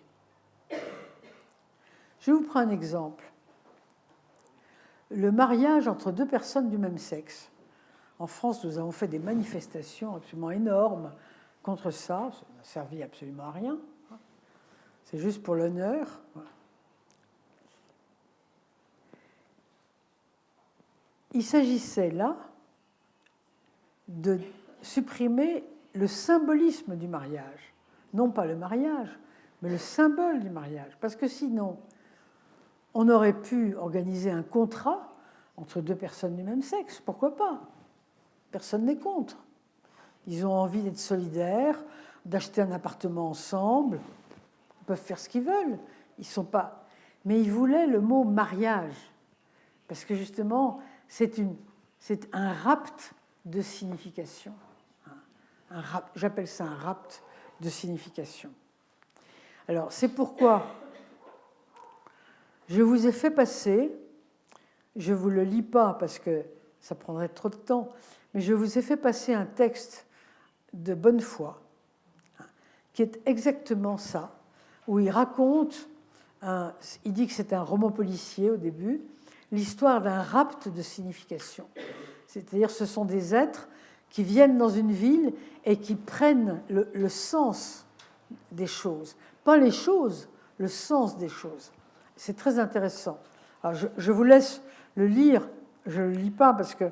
Je vous prends un exemple. Le mariage entre deux personnes du même sexe. En France, nous avons fait des manifestations absolument énormes contre ça. Ça n'a servi absolument à rien. C'est juste pour l'honneur. Il s'agissait là de supprimer le symbolisme du mariage. Non pas le mariage, mais le symbole du mariage. Parce que sinon, on aurait pu organiser un contrat entre deux personnes du même sexe. Pourquoi pas? Personne n'est contre. Ils ont envie d'être solidaires, d'acheter un appartement ensemble. Ils peuvent faire ce qu'ils veulent. Ils sont pas... Mais ils voulaient le mot mariage. Parce que justement, c'est un rapt de signification. J'appelle ça un rapt de signification. Alors, c'est pourquoi je vous ai fait passer, je ne vous le lis pas parce que ça prendrait trop de temps, mais je vous ai fait passer un texte de Bonnefoy qui est exactement ça, où il raconte, il dit que c'est un roman policier au début, l'histoire d'un rapt de signification. C'est-à-dire ce sont des êtres qui viennent dans une ville et qui prennent le sens des choses. Pas les choses, le sens des choses. C'est très intéressant. Alors je vous laisse le lire, je ne le lis pas parce que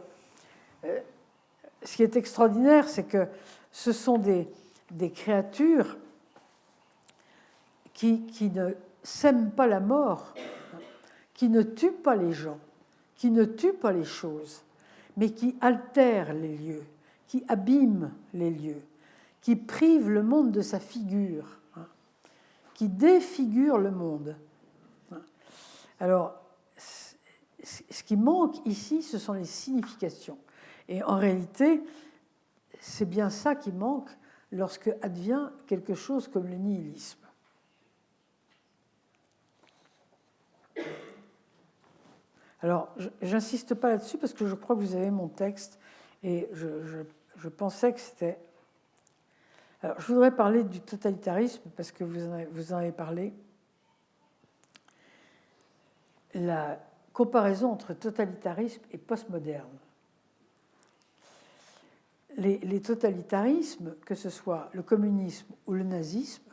ce qui est extraordinaire, c'est que ce sont des créatures qui ne sèment pas la mort, qui ne tuent pas les gens, qui ne tuent pas les choses, mais qui altère les lieux, qui abîme les lieux, qui prive le monde de sa figure, qui défigure le monde. Alors, ce qui manque ici, ce sont les significations. Et en réalité, c'est bien ça qui manque lorsque advient quelque chose comme le nihilisme. Alors, je n'insiste pas là-dessus parce que je crois que vous avez mon texte et je pensais que c'était... Alors, je voudrais parler du totalitarisme parce que vous en avez parlé. La comparaison entre totalitarisme et postmoderne. Les totalitarismes, que ce soit le communisme ou le nazisme,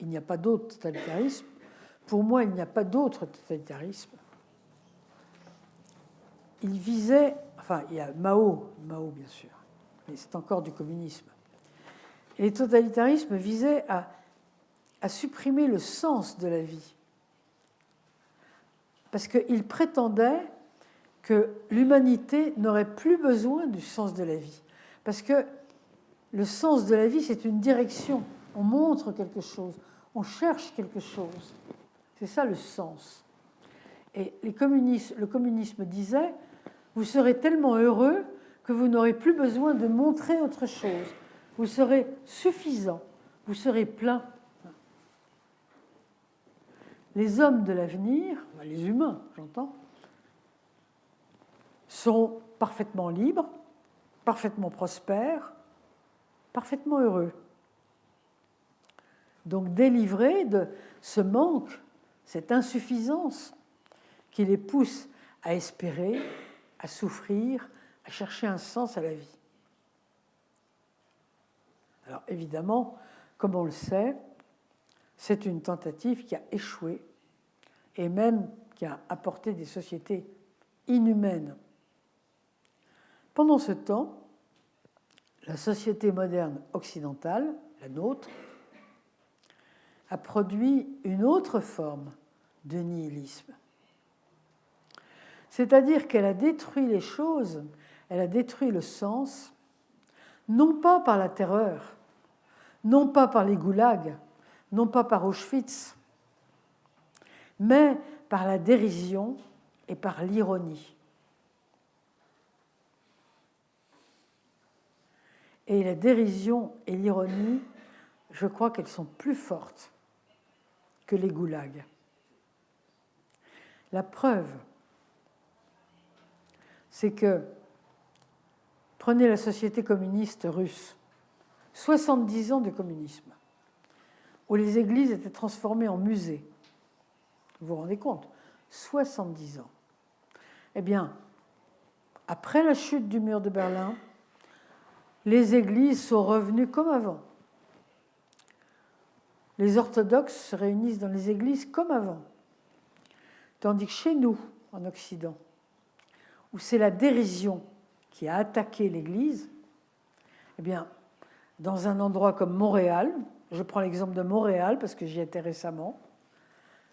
il n'y a pas d'autre totalitarisme. Pour moi, il n'y a pas d'autre totalitarisme. Il visait, enfin, il y a Mao bien sûr, mais c'est encore du communisme. Et les totalitarismes visaient à supprimer le sens de la vie. Parce qu'ils prétendaient que l'humanité n'aurait plus besoin du sens de la vie. Parce que le sens de la vie, c'est une direction. On montre quelque chose, on cherche quelque chose. C'est ça le sens. Et le communisme disait, vous serez tellement heureux que vous n'aurez plus besoin de montrer autre chose. Vous serez suffisant, vous serez plein. Les hommes de l'avenir, les humains, j'entends, sont parfaitement libres, parfaitement prospères, parfaitement heureux. Donc délivrés de ce manque, cette insuffisance qui les pousse à espérer, à souffrir, à chercher un sens à la vie. Alors évidemment, comme on le sait, c'est une tentative qui a échoué et même qui a apporté des sociétés inhumaines. Pendant ce temps, la société moderne occidentale, la nôtre, a produit une autre forme de nihilisme. C'est-à-dire qu'elle a détruit les choses, elle a détruit le sens, non pas par la terreur, non pas par les goulags, non pas par Auschwitz, mais par la dérision et par l'ironie. Et la dérision et l'ironie, je crois qu'elles sont plus fortes que les goulags. La preuve, c'est que, prenez la société communiste russe, 70 ans de communisme, où les églises étaient transformées en musées. Vous vous rendez compte ? 70 ans. Eh bien, après la chute du mur de Berlin, les églises sont revenues comme avant. Les orthodoxes se réunissent dans les églises comme avant. Tandis que chez nous, en Occident, où c'est la dérision qui a attaqué l'Église, eh bien, dans un endroit comme Montréal, je prends l'exemple de Montréal parce que j'y étais récemment,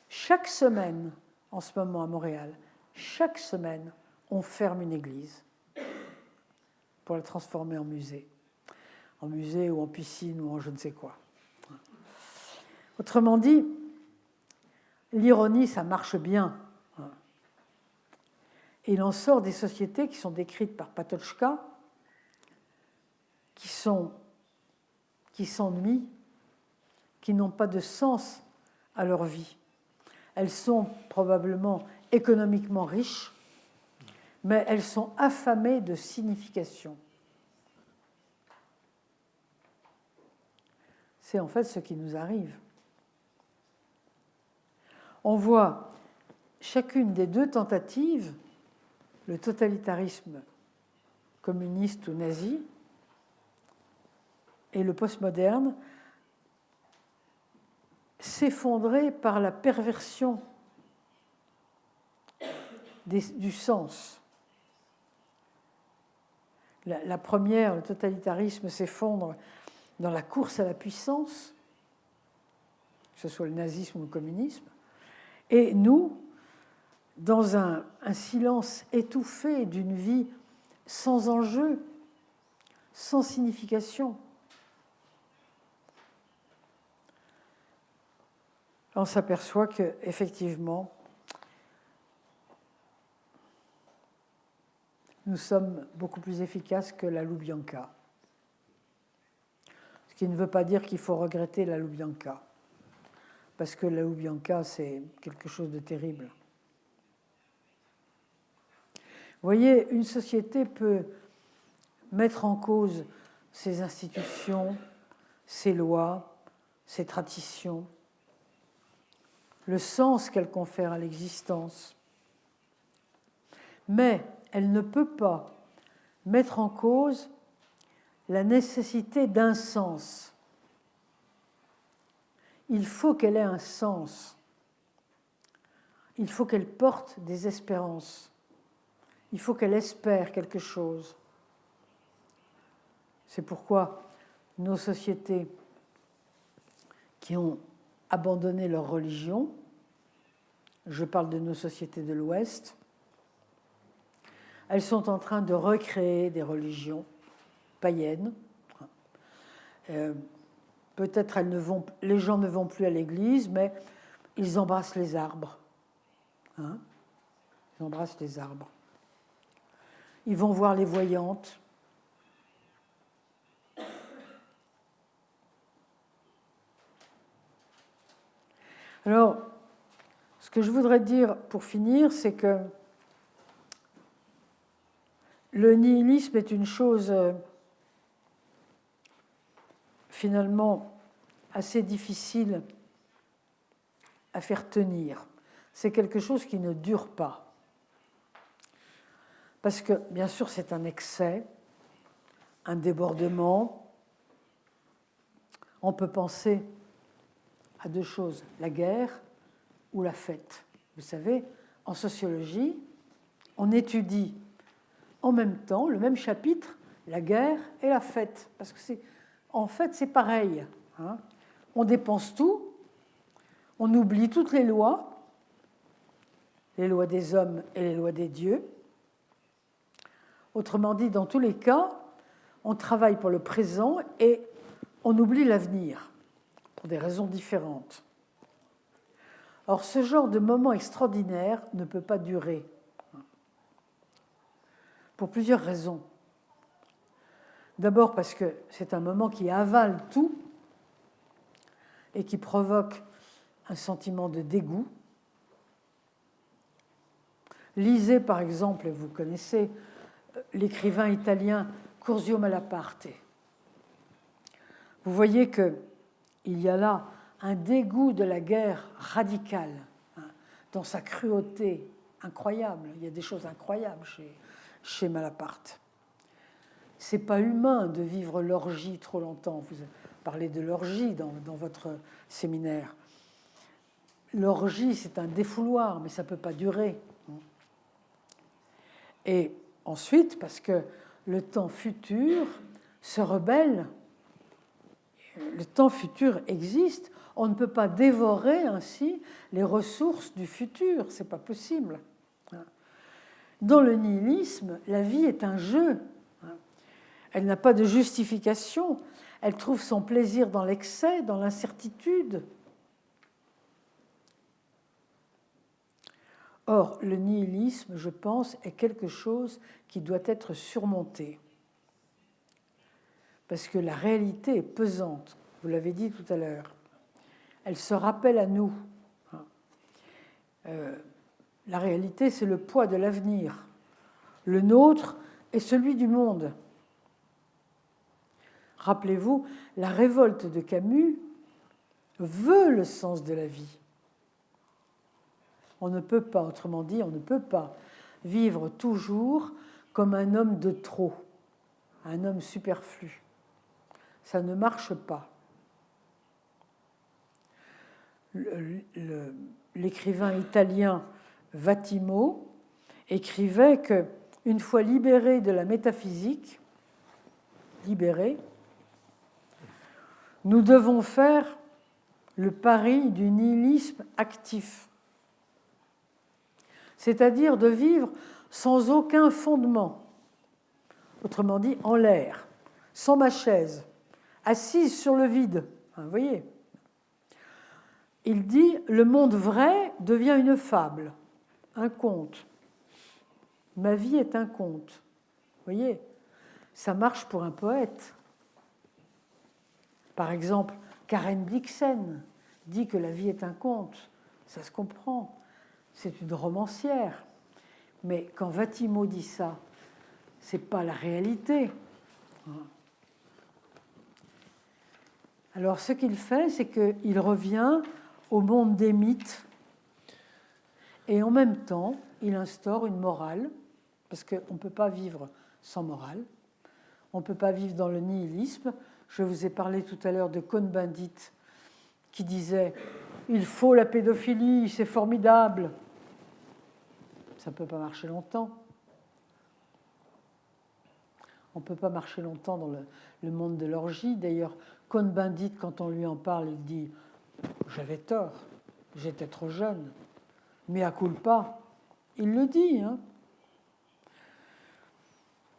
chaque semaine, en ce moment à Montréal, chaque semaine, on ferme une église pour la transformer en musée ou en piscine ou en je ne sais quoi. Autrement dit, l'ironie, ça marche bien. Et il en sort des sociétés qui sont décrites par Patočka, qui s'ennuient, qui n'ont pas de sens à leur vie. Elles sont probablement économiquement riches, mais elles sont affamées de signification. C'est en fait ce qui nous arrive. On voit chacune des deux tentatives, le totalitarisme communiste ou nazi et le postmoderne, s'effondrer par la perversion du sens. La première, le totalitarisme, s'effondre dans la course à la puissance, que ce soit le nazisme ou le communisme, et nous, dans un silence étouffé d'une vie sans enjeu, sans signification. On s'aperçoit qu'effectivement, nous sommes beaucoup plus efficaces que la Lubyanka. Ce qui ne veut pas dire qu'il faut regretter la Lubyanka, parce que la Lubyanka, c'est quelque chose de terrible. Vous voyez, une société peut mettre en cause ses institutions, ses lois, ses traditions, le sens qu'elle confère à l'existence. Mais elle ne peut pas mettre en cause la nécessité d'un sens. Il faut qu'elle ait un sens. Il faut qu'elle porte des espérances. Il faut qu'elle espère quelque chose. C'est pourquoi nos sociétés qui ont abandonné leur religion, je parle de nos sociétés de l'Ouest, elles sont en train de recréer des religions païennes. Peut-être les gens ne vont plus à l'église, mais ils embrassent les arbres. Ils embrassent les arbres. Ils vont voir les voyantes. Alors, ce que je voudrais dire pour finir, c'est que le nihilisme est une chose finalement assez difficile à faire tenir. C'est quelque chose qui ne dure pas. Parce que, bien sûr, c'est un excès, un débordement. On peut penser à deux choses, la guerre ou la fête. Vous savez, en sociologie, on étudie en même temps le même chapitre, la guerre et la fête. Parce que en fait, c'est pareil. On dépense tout, on oublie toutes les lois des hommes et les lois des dieux. Autrement dit, dans tous les cas, on travaille pour le présent et on oublie l'avenir, pour des raisons différentes. Or, ce genre de moment extraordinaire ne peut pas durer, pour plusieurs raisons. D'abord parce que c'est un moment qui avale tout et qui provoque un sentiment de dégoût. Lisez par exemple, vous connaissez l'écrivain italien Curzio Malaparte. Vous voyez qu'il y a là un dégoût de la guerre radical, dans sa cruauté incroyable. Il y a des choses incroyables chez Malaparte. Ce n'est pas humain de vivre l'orgie trop longtemps. Vous parlez de l'orgie dans votre séminaire. L'orgie, c'est un défouloir, mais ça ne peut pas durer. Et ensuite, parce que le temps futur se rebelle, le temps futur existe, on ne peut pas dévorer ainsi les ressources du futur, ce n'est pas possible. Dans le nihilisme, la vie est un jeu. Elle n'a pas de justification, elle trouve son plaisir dans l'excès, dans l'incertitude. Or, le nihilisme, je pense, est quelque chose qui doit être surmonté. Parce que la réalité est pesante, vous l'avez dit tout à l'heure. Elle se rappelle à nous. La réalité, c'est le poids de l'avenir. Le nôtre est celui du monde. Rappelez-vous, la révolte de Camus veut le sens de la vie. On ne peut pas, autrement dit, on ne peut pas vivre toujours comme un homme de trop, un homme superflu. Ça ne marche pas. L'écrivain italien Vattimo écrivait qu'une fois libéré de la métaphysique, nous devons faire le pari du nihilisme actif, c'est-à-dire de vivre sans aucun fondement, autrement dit en l'air, sans ma chaise, assise sur le vide. Vous voyez ? Il dit « Le monde vrai devient une fable, un conte. Ma vie est un conte. » Vous voyez ? Ça marche pour un poète. Par exemple, Karen Blixen dit que la vie est un conte. Ça se comprend. C'est une romancière. Mais quand Vatimo dit ça, ce n'est pas la réalité. Alors, ce qu'il fait, c'est qu'il revient au monde des mythes et en même temps, il instaure une morale, parce qu'on ne peut pas vivre sans morale. On ne peut pas vivre dans le nihilisme. Je vous ai parlé tout à l'heure de Cohn-Bendit qui disait « Il faut la pédophilie, c'est formidable ». Ça ne peut pas marcher longtemps. On ne peut pas marcher longtemps dans le monde de l'orgie. D'ailleurs, Cohn-Bendit, quand on lui en parle, il dit « J'avais tort, j'étais trop jeune, mea culpa ». Il le dit. Hein.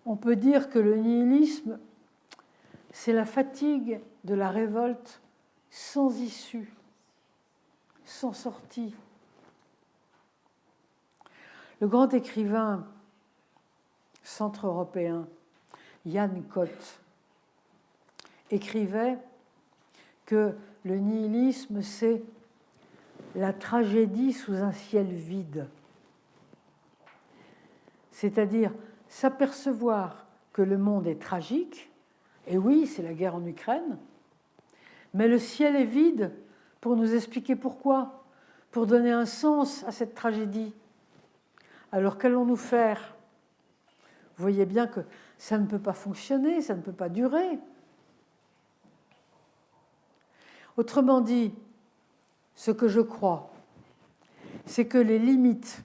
On peut dire que le nihilisme, c'est la fatigue de la révolte sans issue, sans sortie. Le grand écrivain centre-européen Jan Kott écrivait que le nihilisme, c'est la tragédie sous un ciel vide. C'est-à-dire s'apercevoir que le monde est tragique, et oui, c'est la guerre en Ukraine, mais le ciel est vide pour nous expliquer pourquoi, pour donner un sens à cette tragédie. Alors qu'allons-nous faire ? Vous voyez bien que ça ne peut pas fonctionner, ça ne peut pas durer. Autrement dit, ce que je crois, c'est que les limites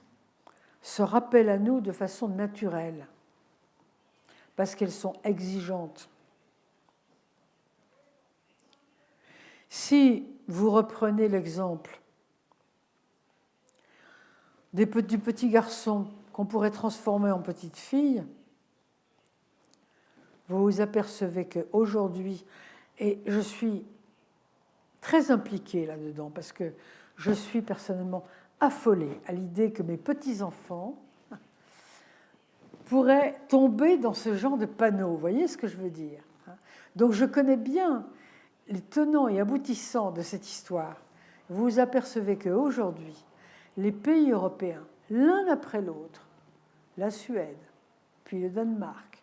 se rappellent à nous de façon naturelle, parce qu'elles sont exigeantes. Si vous reprenez l'exemple du petit garçon qu'on pourrait transformer en petite fille, vous vous apercevez qu'aujourd'hui, et je suis très impliquée là-dedans, parce que je suis personnellement affolée à l'idée que mes petits-enfants pourraient tomber dans ce genre de panneau. Vous voyez ce que je veux dire ? Donc je connais bien les tenants et aboutissants de cette histoire. Vous vous apercevez qu'aujourd'hui, les pays européens, l'un après l'autre, la Suède, puis le Danemark,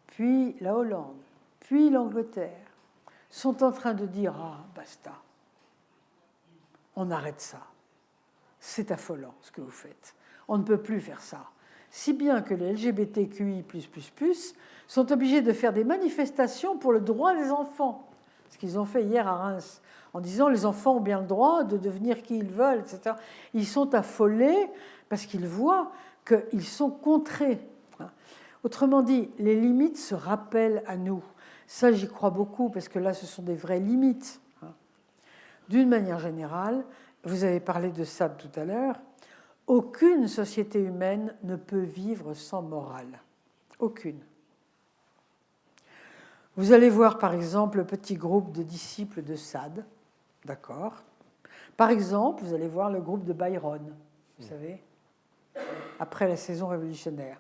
puis la Hollande, puis l'Angleterre, sont en train de dire « Ah, basta, on arrête ça. C'est affolant ce que vous faites. On ne peut plus faire ça. » Si bien que les LGBTQI++ sont obligés de faire des manifestations pour le droit des enfants. Ce qu'ils ont fait hier à Reims, en disant « Les enfants ont bien le droit de devenir qui ils veulent, etc. » Ils sont affolés parce qu'ils voient qu'ils sont contrés. Autrement dit, les limites se rappellent à nous. Ça, j'y crois beaucoup, parce que là, ce sont des vraies limites. D'une manière générale, vous avez parlé de ça tout à l'heure, aucune société humaine ne peut vivre sans morale. Aucune. Vous allez voir, par exemple, le petit groupe de disciples de Sade, d'accord ? Par exemple, vous allez voir le groupe de Byron, vous savez, après la saison révolutionnaire.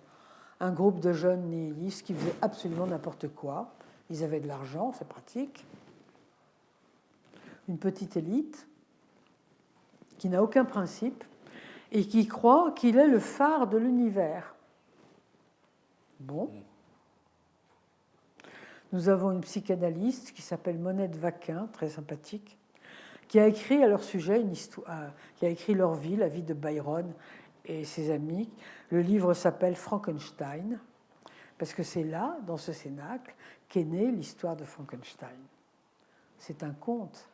Un groupe de jeunes nihilistes qui faisaient absolument n'importe quoi. Ils avaient de l'argent, c'est pratique. Une petite élite qui n'a aucun principe et qui croit qu'il est le phare de l'univers. Bon. Nous avons une psychanalyste qui s'appelle Monette Vaquin, très sympathique, qui a écrit à leur sujet une histoire, qui a écrit leur vie, la vie de Byron et ses amis. Le livre s'appelle Frankenstein, parce que c'est là, dans ce cénacle, qu'est née l'histoire de Frankenstein. C'est un conte.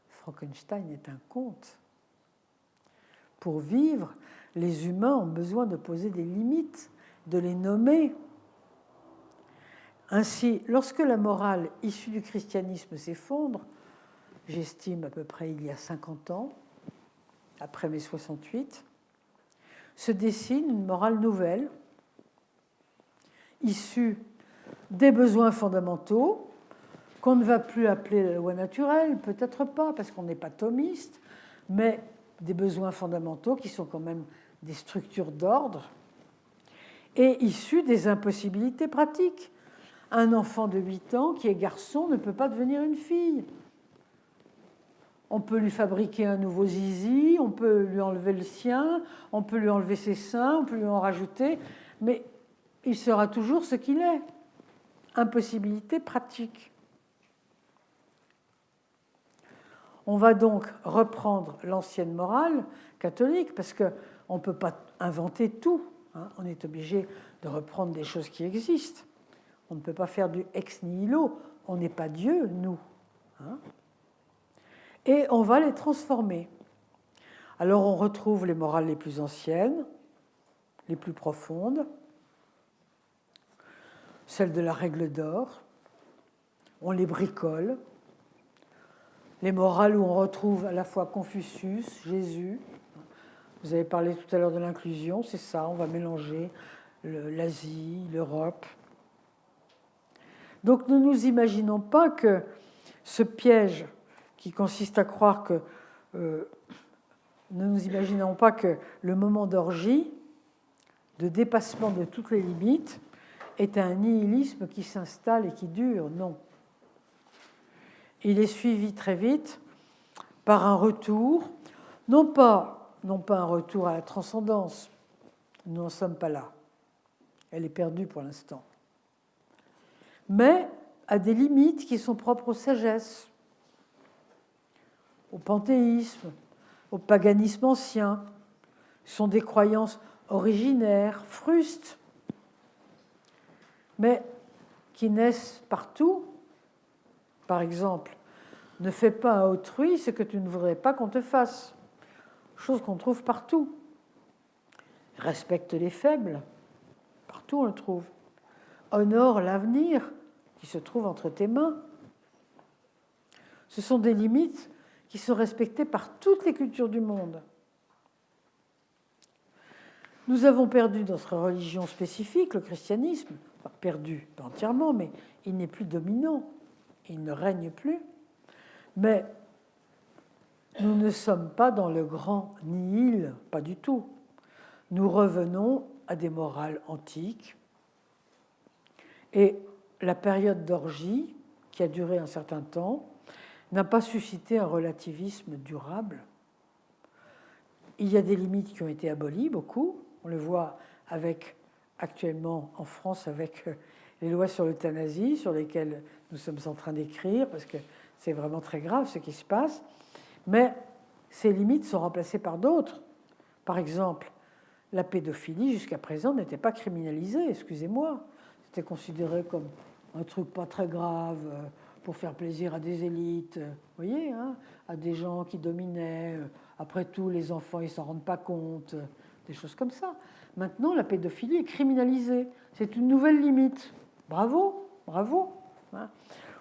Frankenstein est un conte. Pour vivre, les humains ont besoin de poser des limites, de les nommer. Ainsi, lorsque la morale issue du christianisme s'effondre, j'estime à peu près il y a 50 ans, après mai 68, se dessine une morale nouvelle, issus des besoins fondamentaux, qu'on ne va plus appeler la loi naturelle, peut-être pas, parce qu'on n'est pas thomiste, mais des besoins fondamentaux qui sont quand même des structures d'ordre, et issus des impossibilités pratiques. Un enfant de 8 ans qui est garçon ne peut pas devenir une fille. On peut lui fabriquer un nouveau zizi, on peut lui enlever le sien, on peut lui enlever ses seins, on peut lui en rajouter, mais il sera toujours ce qu'il est. Impossibilité pratique. On va donc reprendre l'ancienne morale catholique, parce qu'on ne peut pas inventer tout. On est obligé de reprendre des choses qui existent. On ne peut pas faire du ex nihilo. On n'est pas Dieu, nous. Et on va les transformer. Alors on retrouve les morales les plus anciennes, les plus profondes, celles de la règle d'or. On les bricole. Les morales où on retrouve à la fois Confucius, Jésus. Vous avez parlé tout à l'heure de l'inclusion, c'est ça, on va mélanger l'Asie, l'Europe. Donc ne nous imaginons pas que ce piège qui consiste à croire que... ne nous imaginons pas que le moment d'orgie, de dépassement de toutes les limites, est un nihilisme qui s'installe et qui dure. Non. Il est suivi très vite par un retour, non pas un retour à la transcendance, nous n'en sommes pas là, elle est perdue pour l'instant, mais à des limites qui sont propres aux sagesses, au panthéisme, au paganisme ancien. Ce sont des croyances originaires, frustes, mais qui naissent partout. Par exemple, ne fais pas à autrui ce que tu ne voudrais pas qu'on te fasse. Chose qu'on trouve partout. Respecte les faibles. Partout on le trouve. Honore l'avenir qui se trouve entre tes mains. Ce sont des limites qui sont respectées par toutes les cultures du monde. Nous avons perdu notre religion spécifique, le christianisme. Enfin, perdu, pas entièrement, mais il n'est plus dominant. Il ne règne plus. Mais nous ne sommes pas dans le grand nihil, pas du tout. Nous revenons à des morales antiques. Et la période d'orgie, qui a duré un certain temps, n'a pas suscité un relativisme durable. Il y a des limites qui ont été abolies, beaucoup. On le voit actuellement en France avec les lois sur l'euthanasie, sur lesquelles nous sommes en train d'écrire, parce que c'est vraiment très grave ce qui se passe. Mais ces limites sont remplacées par d'autres. Par exemple, la pédophilie, jusqu'à présent, n'était pas criminalisée, excusez-moi. C'était considéré comme un truc pas très grave, pour faire plaisir à des élites, vous voyez, hein, à des gens qui dominaient. Après tout, les enfants, ils ne s'en rendent pas compte, des choses comme ça. Maintenant, la pédophilie est criminalisée. C'est une nouvelle limite. Bravo, bravo. Hein.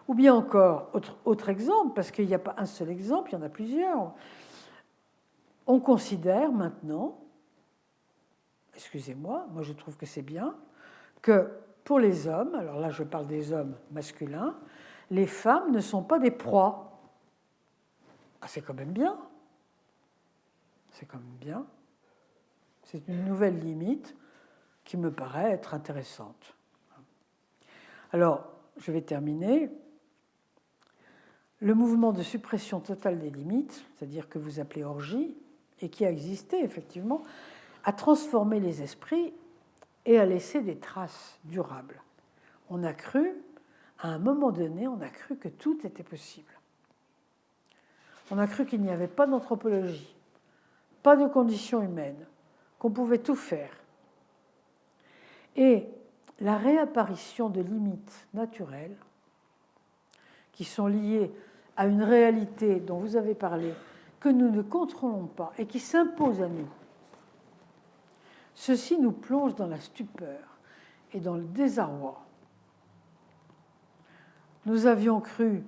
Ou bien encore, autre exemple, parce qu'il n'y a pas un seul exemple, il y en a plusieurs. On considère maintenant, excusez-moi, moi je trouve que c'est bien, que pour les hommes, alors là je parle des hommes masculins, les femmes ne sont pas des proies. Ah, c'est quand même bien. C'est quand même bien. C'est une nouvelle limite qui me paraît être intéressante. Alors, je vais terminer. Le mouvement de suppression totale des limites, c'est-à-dire que vous appelez orgie, et qui a existé effectivement, a transformé les esprits et a laissé des traces durables. On a cru, à un moment donné, on a cru que tout était possible. On a cru qu'il n'y avait pas d'anthropologie, pas de conditions humaines, qu'on pouvait tout faire. Et la réapparition de limites naturelles qui sont liées à une réalité dont vous avez parlé, que nous ne contrôlons pas et qui s'impose à nous, ceci nous plonge dans la stupeur et dans le désarroi. Nous avions cru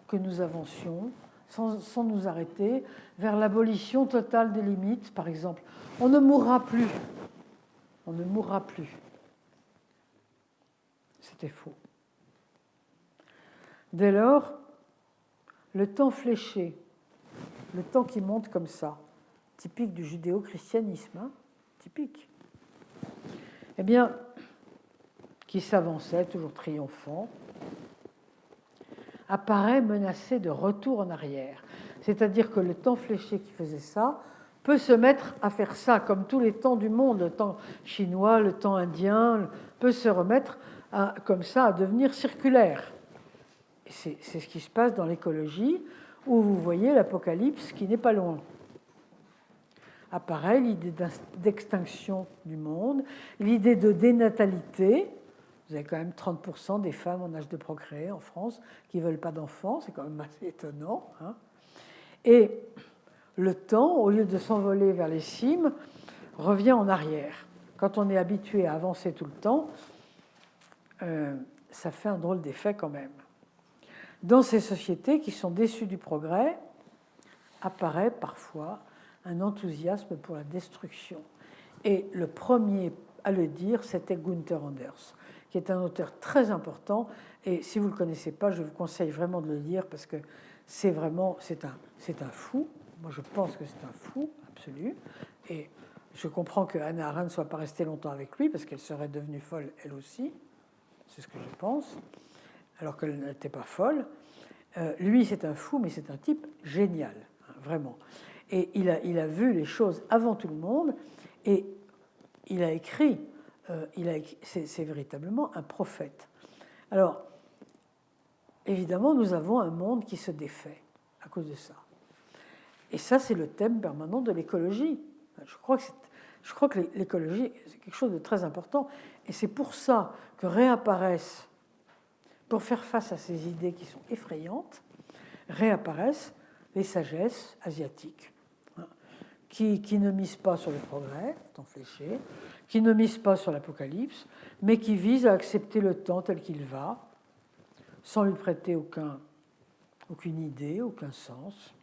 que nous avancions, sans nous arrêter, vers l'abolition totale des limites, par exemple. On ne mourra plus. On ne mourra plus. C'était faux. Dès lors, le temps fléché, le temps qui monte comme ça, typique du judéo-christianisme, hein, typique, eh bien, qui s'avançait, toujours triomphant, apparaît menacé de retour en arrière. C'est-à-dire que le temps fléché qui faisait ça peut se mettre à faire ça, comme tous les temps du monde, le temps chinois, le temps indien, peut se remettre comme ça à devenir circulaire. C'est ce qui se passe dans l'écologie, où vous voyez l'apocalypse qui n'est pas loin. Apparaît l'idée d'extinction du monde, l'idée de dénatalité. Vous avez quand même 30% des femmes en âge de procréer en France qui ne veulent pas d'enfants, c'est quand même assez étonnant. Hein. Et le temps, au lieu de s'envoler vers les cimes, revient en arrière. Quand on est habitué à avancer tout le temps, ça fait un drôle d'effet quand même. Dans ces sociétés qui sont déçues du progrès, apparaît parfois un enthousiasme pour la destruction. Et le premier à le dire, c'était Gunther Anders, qui est un auteur très important. Et si vous ne le connaissez pas, je vous conseille vraiment de le lire parce que c'est un fou. Moi, je pense que c'est un fou absolu. Et je comprends que Hannah Arendt ne soit pas restée longtemps avec lui parce qu'elle serait devenue folle elle aussi. C'est ce que je pense. Alors qu'elle n'était pas folle. Lui, c'est un fou, mais c'est un type génial, hein, vraiment. Et il a vu les choses avant tout le monde, et il a écrit, c'est véritablement un prophète. Alors, évidemment, nous avons un monde qui se défait à cause de ça. Et ça, c'est le thème permanent de l'écologie. Je crois que l'écologie, c'est quelque chose de très important, et c'est pour ça que réapparaissent, pour faire face à ces idées qui sont effrayantes, réapparaissent les sagesses asiatiques, hein, qui ne misent pas sur le progrès, temps fléché, qui ne misent pas sur l'apocalypse, mais qui visent à accepter le temps tel qu'il va, sans lui prêter aucune idée, aucun sens.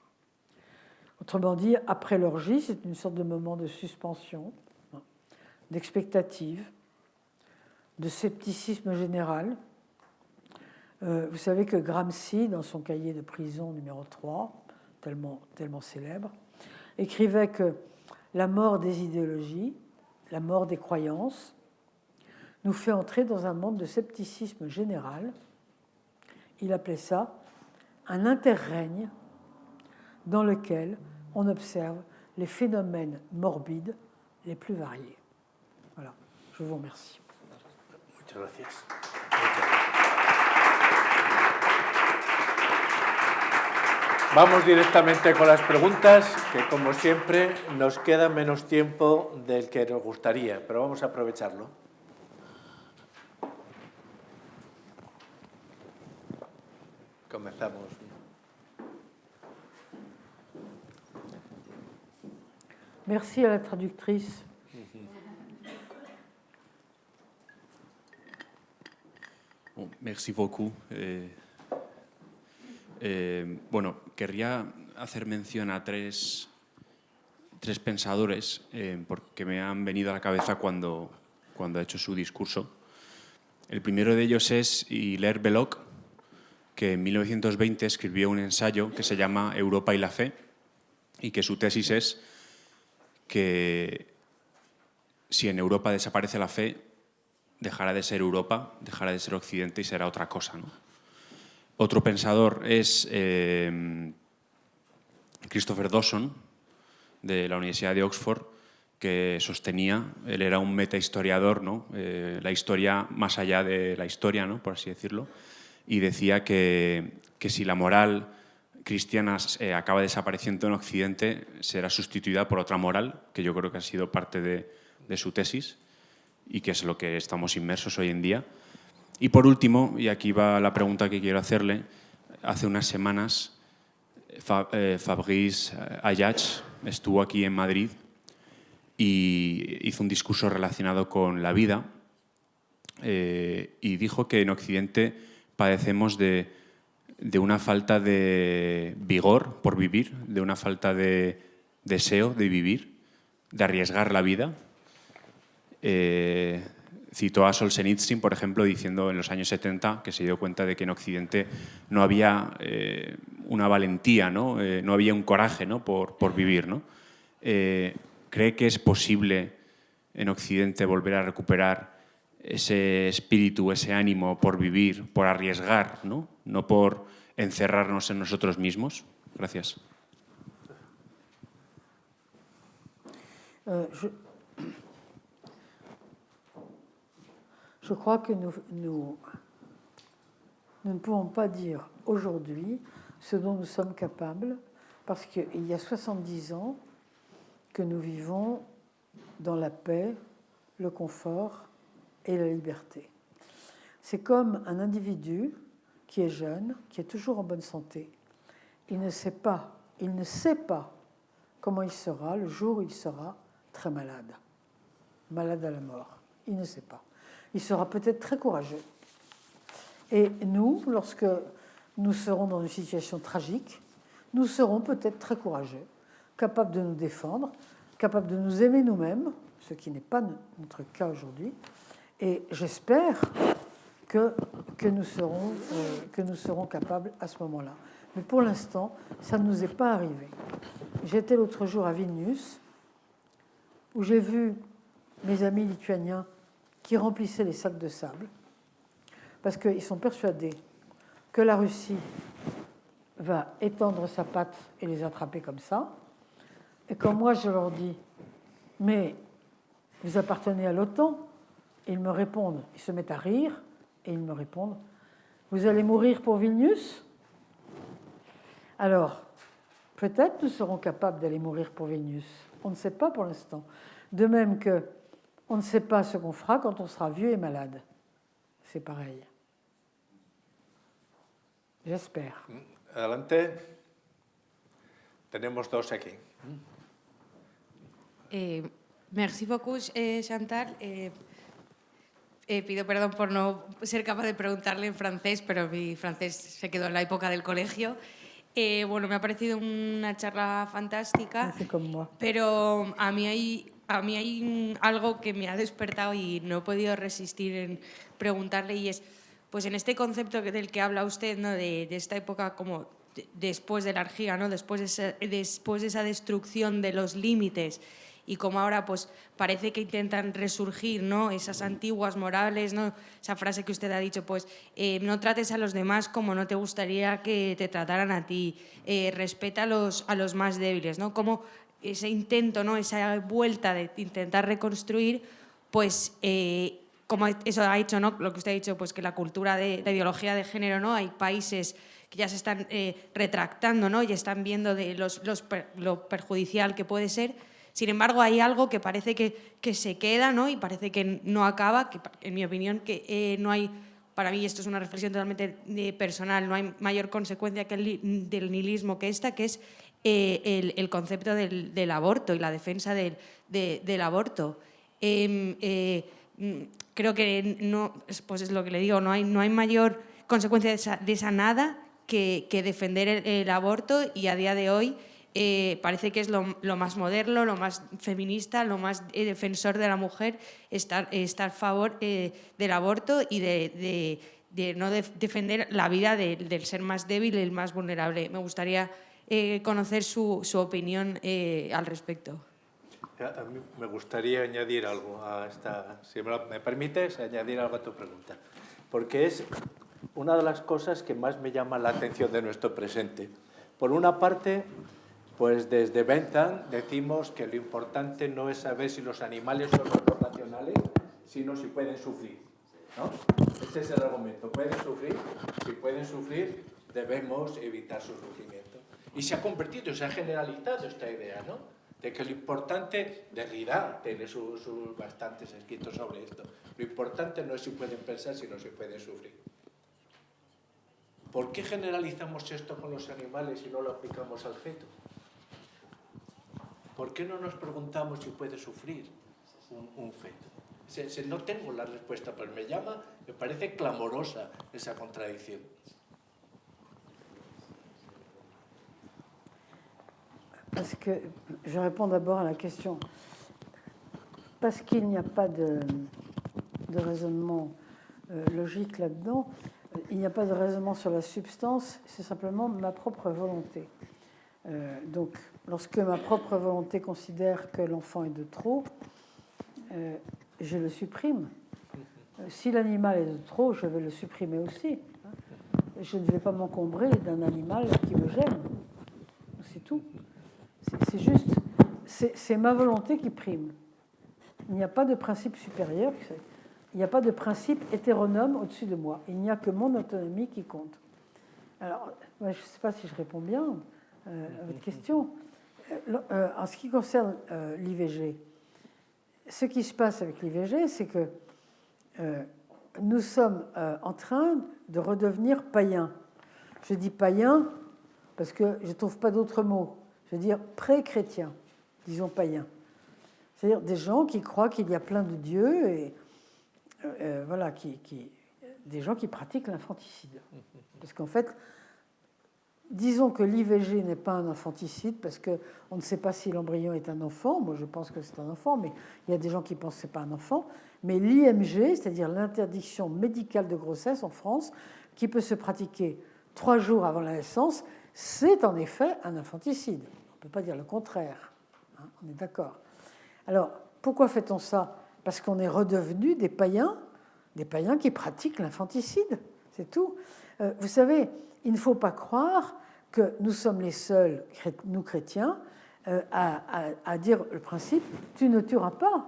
Autrement dit, après l'orgie, c'est une sorte de moment de suspension, hein, d'expectative, de scepticisme général. Vous savez que Gramsci, dans son cahier de prison numéro 3, tellement célèbre, écrivait que la mort des idéologies, la mort des croyances, nous fait entrer dans un monde de scepticisme général. Il appelait ça un interrègne dans lequel on observe les phénomènes morbides les plus variés. Voilà, je vous remercie. Muchas gracias. Vamos directamente con las preguntas, que como siempre nos queda menos tiempo del que nos gustaría, pero vamos a aprovecharlo. Comenzamos. Merci à la traductrice. Bon, merci beaucoup. Bueno, querría hacer mención a tres pensadores porque me han venido a la cabeza cuando ha hecho su discurso. El primero de ellos es Hilaire Belloc, que en 1920 escribió un ensayo que se llama Europa y la fe, y que su tesis es que si en Europa desaparece la fe, dejará de ser Europa, dejará de ser Occidente y será otra cosa, ¿no? Otro pensador es Christopher Dawson, de la Universidad de Oxford, que sostenía, él era un metahistoriador, ¿no? La historia más allá de la historia, ¿no? Por así decirlo, y decía que si la moral cristiana acaba desapareciendo en Occidente, será sustituida por otra moral, que yo creo que ha sido parte de su tesis y que es lo que estamos inmersos hoy en día. Y por último, y aquí va la pregunta que quiero hacerle, hace unas semanas Fabrice Ayach estuvo aquí en Madrid y hizo un discurso relacionado con la vida y dijo que en Occidente padecemos de una falta de vigor por vivir, de una falta de deseo de vivir, de arriesgar la vida. citó a Solzhenitsyn, por ejemplo, diciendo en los años 70 que se dio cuenta de que en Occidente no había una valentía, ¿no? No había un coraje, ¿no? por vivir, ¿no? ¿Cree que es posible en Occidente volver a recuperar ese espíritu, ese ánimo por vivir, por arriesgar, ¿no? No por encerrarnos en nosotros mismos? Gracias. Je crois que nous ne pouvons pas dire aujourd'hui ce dont nous sommes capables, parce qu'il y a 70 ans que nous vivons dans la paix, le confort et la liberté. C'est comme un individu qui est jeune, qui est toujours en bonne santé. Il ne sait pas comment il sera le jour où il sera très malade, malade à la mort. Il ne sait pas. Il sera peut-être très courageux. Et nous, lorsque nous serons dans une situation tragique, nous serons peut-être très courageux, capables de nous défendre, capables de nous aimer nous-mêmes, ce qui n'est pas notre cas aujourd'hui. Et j'espère que nous serons capables à ce moment-là. Mais pour l'instant, ça ne nous est pas arrivé. J'étais l'autre jour à Vilnius, où j'ai vu mes amis lituaniens qui remplissaient les sacs de sable, parce qu'ils sont persuadés que la Russie va étendre sa patte et les attraper comme ça. Et quand moi je leur dis « mais vous appartenez à l'OTAN », ils me répondent, ils se mettent à rire, et ils me répondent « vous allez mourir pour Vilnius ?» Alors, peut-être nous serons capables d'aller mourir pour Vilnius. On ne sait pas pour l'instant. De même qu'on ne sait pas ce qu'on fera quand on sera vieux et malade. C'est pareil. J'espère. Adelante. Tenemos dos aquí. Merci beaucoup, Chantal. Pido perdón por no ser capaz de preguntarle en francés, pero mi francés se quedó en la época del colegio. Bueno, me ha parecido una charla fantástica, pero a mí hay algo que me ha despertado y no he podido resistir en preguntarle, y es, pues en este concepto del que habla usted, ¿no? de esta época como después de la Argiga, ¿no? después de esa destrucción de los límites, y como ahora pues parece que intentan resurgir, ¿no? esas antiguas morales, ¿no? esa frase que usted ha dicho, pues no trates a los demás como no te gustaría que te trataran a ti, respeta a los más débiles, ¿no? Como ese intento, ¿no? esa vuelta de intentar reconstruir, pues como eso ha dicho, ¿no? lo que usted ha dicho, pues que la cultura de la ideología de género, ¿no? hay países que ya se están retractando, ¿no? y están viendo de lo perjudicial que puede ser. Sin embargo, hay algo que parece que se queda, ¿no? y parece que no acaba, que en mi opinión que no hay, para mí esto es una reflexión totalmente personal, no hay mayor consecuencia del nihilismo que esta, que es el concepto del aborto y la defensa del aborto. Creo que no, pues es lo que le digo, no hay mayor consecuencia de esa nada que defender el aborto, y a día de hoy parece que es lo más moderno, lo más feminista, lo más defensor de la mujer, estar a favor del aborto y de no defender la vida del ser más débil y el más vulnerable. Me gustaría conocer su opinión al respecto. A mí me gustaría añadir algo a esta, si me permites, añadir algo a tu pregunta, porque es una de las cosas que más me llama la atención de nuestro presente. Por una parte, pues desde Bentham decimos que lo importante no es saber si los animales son racionales, sino si pueden sufrir, ¿no? Este es el argumento. Pueden sufrir. Si pueden sufrir, debemos evitar su sufrimiento. Y se ha convertido, se ha generalizado esta idea, ¿no? De que lo importante, Derrida tiene sus bastantes escritos sobre esto, lo importante no es si pueden pensar, sino si pueden sufrir. ¿Por qué generalizamos esto con los animales y no lo aplicamos al feto? ¿Por qué no nos preguntamos si puede sufrir un feto? No tengo la respuesta, pero me parece clamorosa esa contradicción. Parce que je réponds d'abord à la question. Parce qu'il n'y a pas de raisonnement logique là-dedans. Il n'y a pas de raisonnement sur la substance, c'est simplement ma propre volonté. Donc, lorsque ma propre volonté considère que l'enfant est de trop, je le supprime. Si l'animal est de trop, je vais le supprimer aussi. Je ne vais pas m'encombrer d'un animal qui me gêne. C'est tout. C'est juste, c'est ma volonté qui prime. Il n'y a pas de principe supérieur, il n'y a pas de principe hétéronome au-dessus de moi. Il n'y a que mon autonomie qui compte. Alors, je ne sais pas si je réponds bien à votre question. En ce qui concerne l'IVG, ce qui se passe avec l'IVG, c'est que nous sommes en train de redevenir païens. Je dis païens parce que je ne trouve pas d'autre mot. Je veux dire pré-chrétiens, disons païens. C'est-à-dire des gens qui croient qu'il y a plein de dieux et voilà, des gens qui pratiquent l'infanticide. Parce qu'en fait, disons que l'IVG n'est pas un infanticide parce qu'on ne sait pas si l'embryon est un enfant. Moi, je pense que c'est un enfant, mais il y a des gens qui pensent que ce n'est pas un enfant. Mais l'IMG, c'est-à-dire l'interdiction médicale de grossesse en France, qui peut se pratiquer 3 jours avant la naissance, c'est en effet un infanticide. On ne peut pas dire le contraire. Hein, on est d'accord. Alors, pourquoi fait-on ça? Parce qu'on est redevenu des païens qui pratiquent l'infanticide. C'est tout. Vous savez, il ne faut pas croire que nous sommes les seuls, nous chrétiens, à dire le principe « tu ne tueras pas ».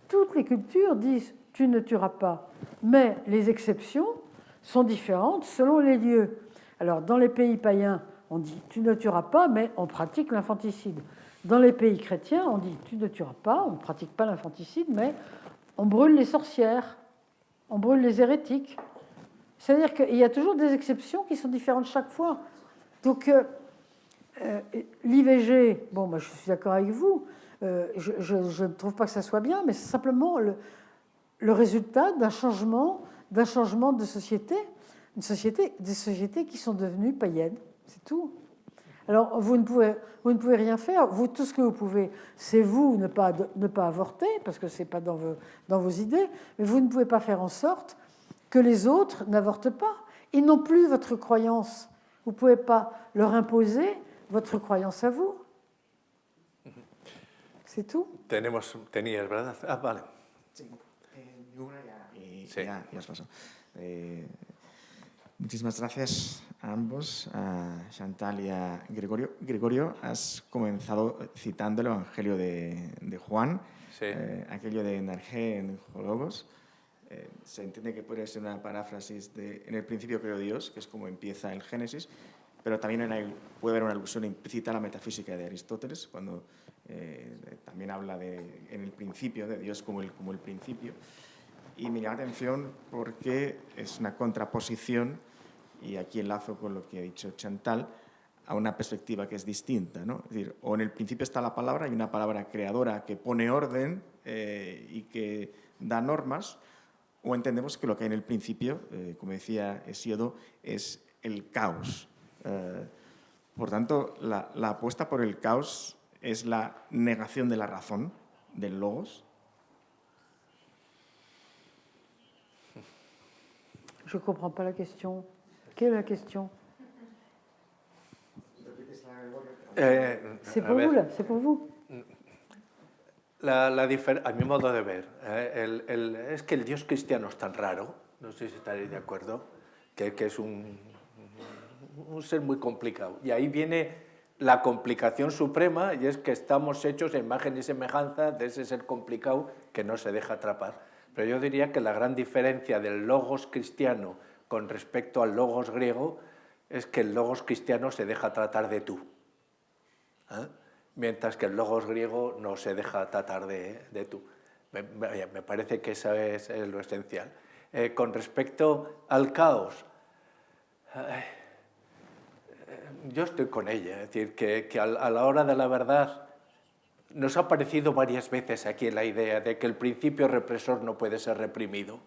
Toutes les cultures disent « tu ne tueras pas », mais les exceptions sont différentes selon les lieux. Alors, dans les pays païens, on dit « tu ne tueras pas », mais on pratique l'infanticide. Dans les pays chrétiens, on dit « tu ne tueras pas », on ne pratique pas l'infanticide, mais on brûle les sorcières, on brûle les hérétiques. C'est-à-dire qu'il y a toujours des exceptions qui sont différentes chaque fois. Donc, l'IVG, bon, moi, je suis d'accord avec vous, je ne trouve pas que ça soit bien, mais c'est simplement le résultat d'un changement de société, des sociétés qui sont devenues païennes, c'est tout. Alors, vous ne pouvez rien faire. Vous, tout ce que vous pouvez, c'est vous ne pas avorter, parce que ce n'est pas dans vos idées, mais vous ne pouvez pas faire en sorte que les autres n'avortent pas. Ils n'ont plus votre croyance. Vous ne pouvez pas leur imposer votre croyance à vous. C'est tout. Tenías, ¿verdad? Ah, vale. Sí, una Sí. ya os paso. Muchísimas gracias a ambos, a Chantal y a Gregorio. Gregorio, has comenzado citando el Evangelio de Juan, Sí. aquello de Nargé en Jologos. Se entiende que puede ser una paráfrasis de en el principio creó Dios, que es como empieza el Génesis, pero también puede haber una alusión implícita a la metafísica de Aristóteles, cuando también habla en el principio de Dios como el principio. Y me llama la atención porque es una contraposición, y aquí enlazo con lo que ha dicho Chantal, a una perspectiva que es distinta, ¿no? Es decir, o en el principio está la palabra, hay una palabra creadora que pone orden y que da normas, o entendemos que lo que hay en el principio, como decía Hesíodo, es el caos. Por tanto, la apuesta por el caos es la negación de la razón, del logos. Je ne comprends pas la question. Quelle est la question? C'est pour vous, là, c'est pour vous. A mi modo de ver, es que el Dios cristiano es tan raro, no sé si estaréis de acuerdo, que es un ser muy complicado. Y ahí viene la complicación suprema, y es que estamos hechos a imagen y semejanza de ese ser complicado que no se deja atrapar. Pero yo diría que la gran diferencia del logos cristiano con respecto al logos griego es que el logos cristiano se deja tratar de tú, mientras que el logos griego no se deja tratar de tú. Me parece que eso es lo esencial. Con respecto al caos, yo estoy con ella, es decir, que a la hora de la verdad nos ha aparecido varias veces aquí la idea de que el principio represor no puede ser reprimido.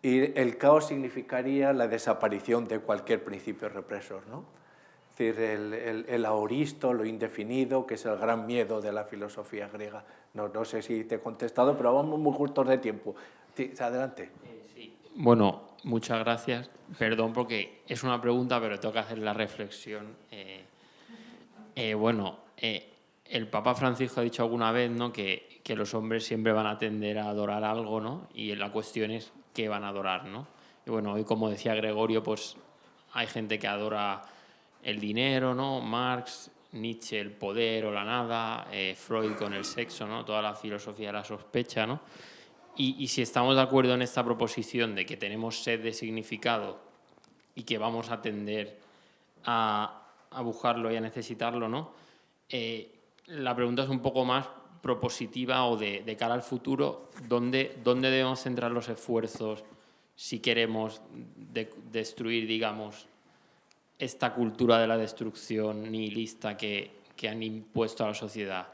Y el caos significaría la desaparición de cualquier principio represor, ¿no? Es decir, el aoristo, lo indefinido, que es el gran miedo de la filosofía griega. No sé si te he contestado, pero vamos muy justos de tiempo. Sí, adelante. Sí. Bueno, muchas gracias. Perdón porque es una pregunta, pero tengo que hacer la reflexión. El Papa Francisco ha dicho alguna vez, ¿no?, que los hombres siempre van a tender a adorar algo, ¿no? Y la cuestión es qué van a adorar, ¿no? Y bueno, hoy, como decía Gregorio, pues hay gente que adora el dinero, ¿no? Marx, Nietzsche, el poder o la nada, Freud con el sexo, ¿no? Toda la filosofía de la sospecha, ¿no? Y si estamos de acuerdo en esta proposición de que tenemos sed de significado y que vamos a tender a buscarlo y a necesitarlo, ¿no? La pregunta es un poco más propositiva o de cara al futuro. ¿Dónde debemos centrar los esfuerzos si queremos destruir, digamos, esta cultura de la destrucción nihilista que han impuesto a la sociedad?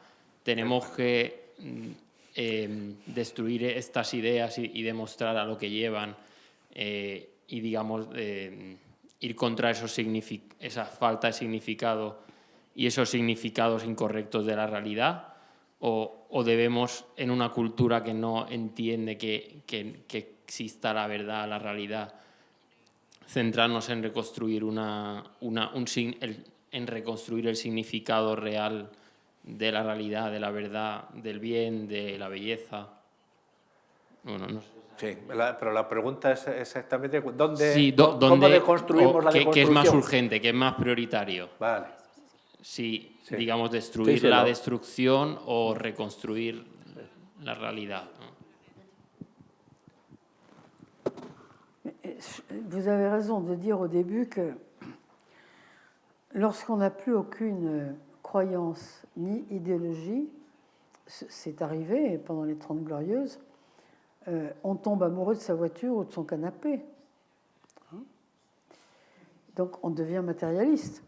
¿Tenemos que destruir estas ideas y demostrar a lo que llevan y, digamos, ir contra esa falta de significado y esos significados incorrectos de la realidad? ¿O debemos, en una cultura que no entiende que exista la verdad, la realidad, centrarnos en reconstruir en reconstruir el significado real de la realidad, de la verdad, del bien, de la belleza? Bueno, no sé. Sí, pero la pregunta es exactamente ¿dónde, Sí, cómo deconstruimos la deconstrucción? ¿Qué es más urgente, qué es más prioritario? Vale. Sí, Sí. digamos, destruir Díselo. la destrucción o reconstruir la realidad, ¿no? Vous avez raison de dire au début que lorsqu'on n'a plus aucune croyance ni idéologie, c'est arrivé pendant les 30 Glorieuses, on tombe amoureux de sa voiture ou de son canapé. Donc on devient matérialiste.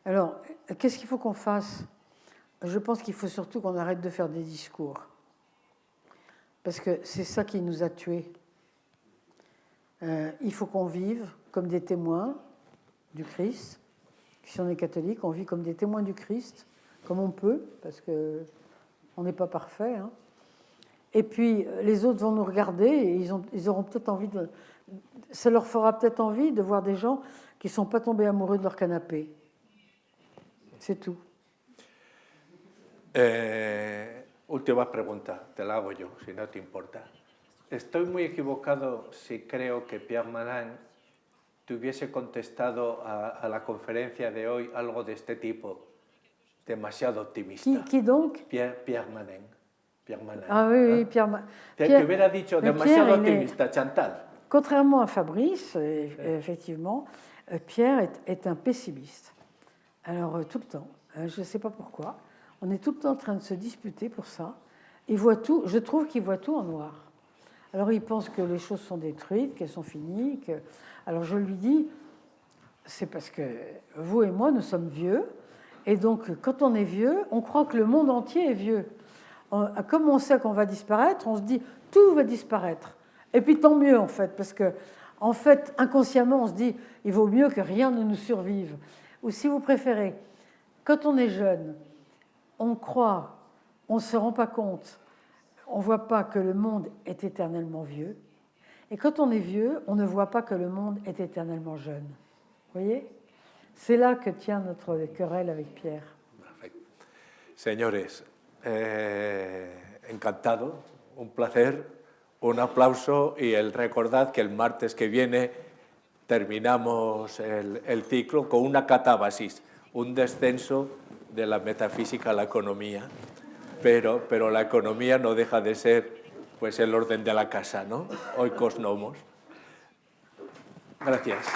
Alors, qu'est-ce qu'il faut qu'on fasse? Je pense qu'il faut surtout qu'on arrête de faire des discours. Parce que c'est ça qui nous a tués. Il faut qu'on vive comme des témoins du Christ. Si on est catholique, on vit comme des témoins du Christ, comme on peut, parce qu'on n'est pas parfait. Hein. Et puis, les autres vont nous regarder et ils auront peut-être envie de... Ça leur fera peut-être envie de voir des gens qui ne sont pas tombés amoureux de leur canapé. C'est tout. Última pregunta, te la hago yo, si no te importa. Estoy muy equivocado si creo que Pierre Manent te hubiese contestado a la conferencia de hoy algo de este tipo, demasiado optimista. Qui donc? Pierre Manent. Pierre Manent. Ah oui, oui, Pierre Manent. Te hubiera dicho demasiado optimista, Chantal. Contrairement à Fabrice, effectivement, Pierre est un pessimiste. Alors, tout le temps. Je ne sais pas pourquoi. On est tout le temps en train de se disputer pour ça. Il voit tout, je trouve qu'il voit tout en noir. Alors, il pense que les choses sont détruites, qu'elles sont finies. Alors, je lui dis, c'est parce que vous et moi, nous sommes vieux. Et donc, quand on est vieux, on croit que le monde entier est vieux. Comme on sait qu'on va disparaître, on se dit, tout va disparaître. Et puis, tant mieux, en fait, parce que, en fait, inconsciemment, on se dit, il vaut mieux que rien ne nous survive. Ou si vous préférez, quand on est jeune, on croit, on ne se rend pas compte, on ne voit pas que le monde est éternellement vieux. Et quand on est vieux, on ne voit pas que le monde est éternellement jeune. Vous voyez? C'est là que tient notre querelle avec Pierre. Perfecto. Señores, encantado, un placer, un aplauso y recordad que el martes que viene terminamos el ciclo con una catábasis, un descenso de la metafísica a la economía, pero la economía no deja de ser pues el orden de la casa, ¿no? Oikos nomos. Gracias.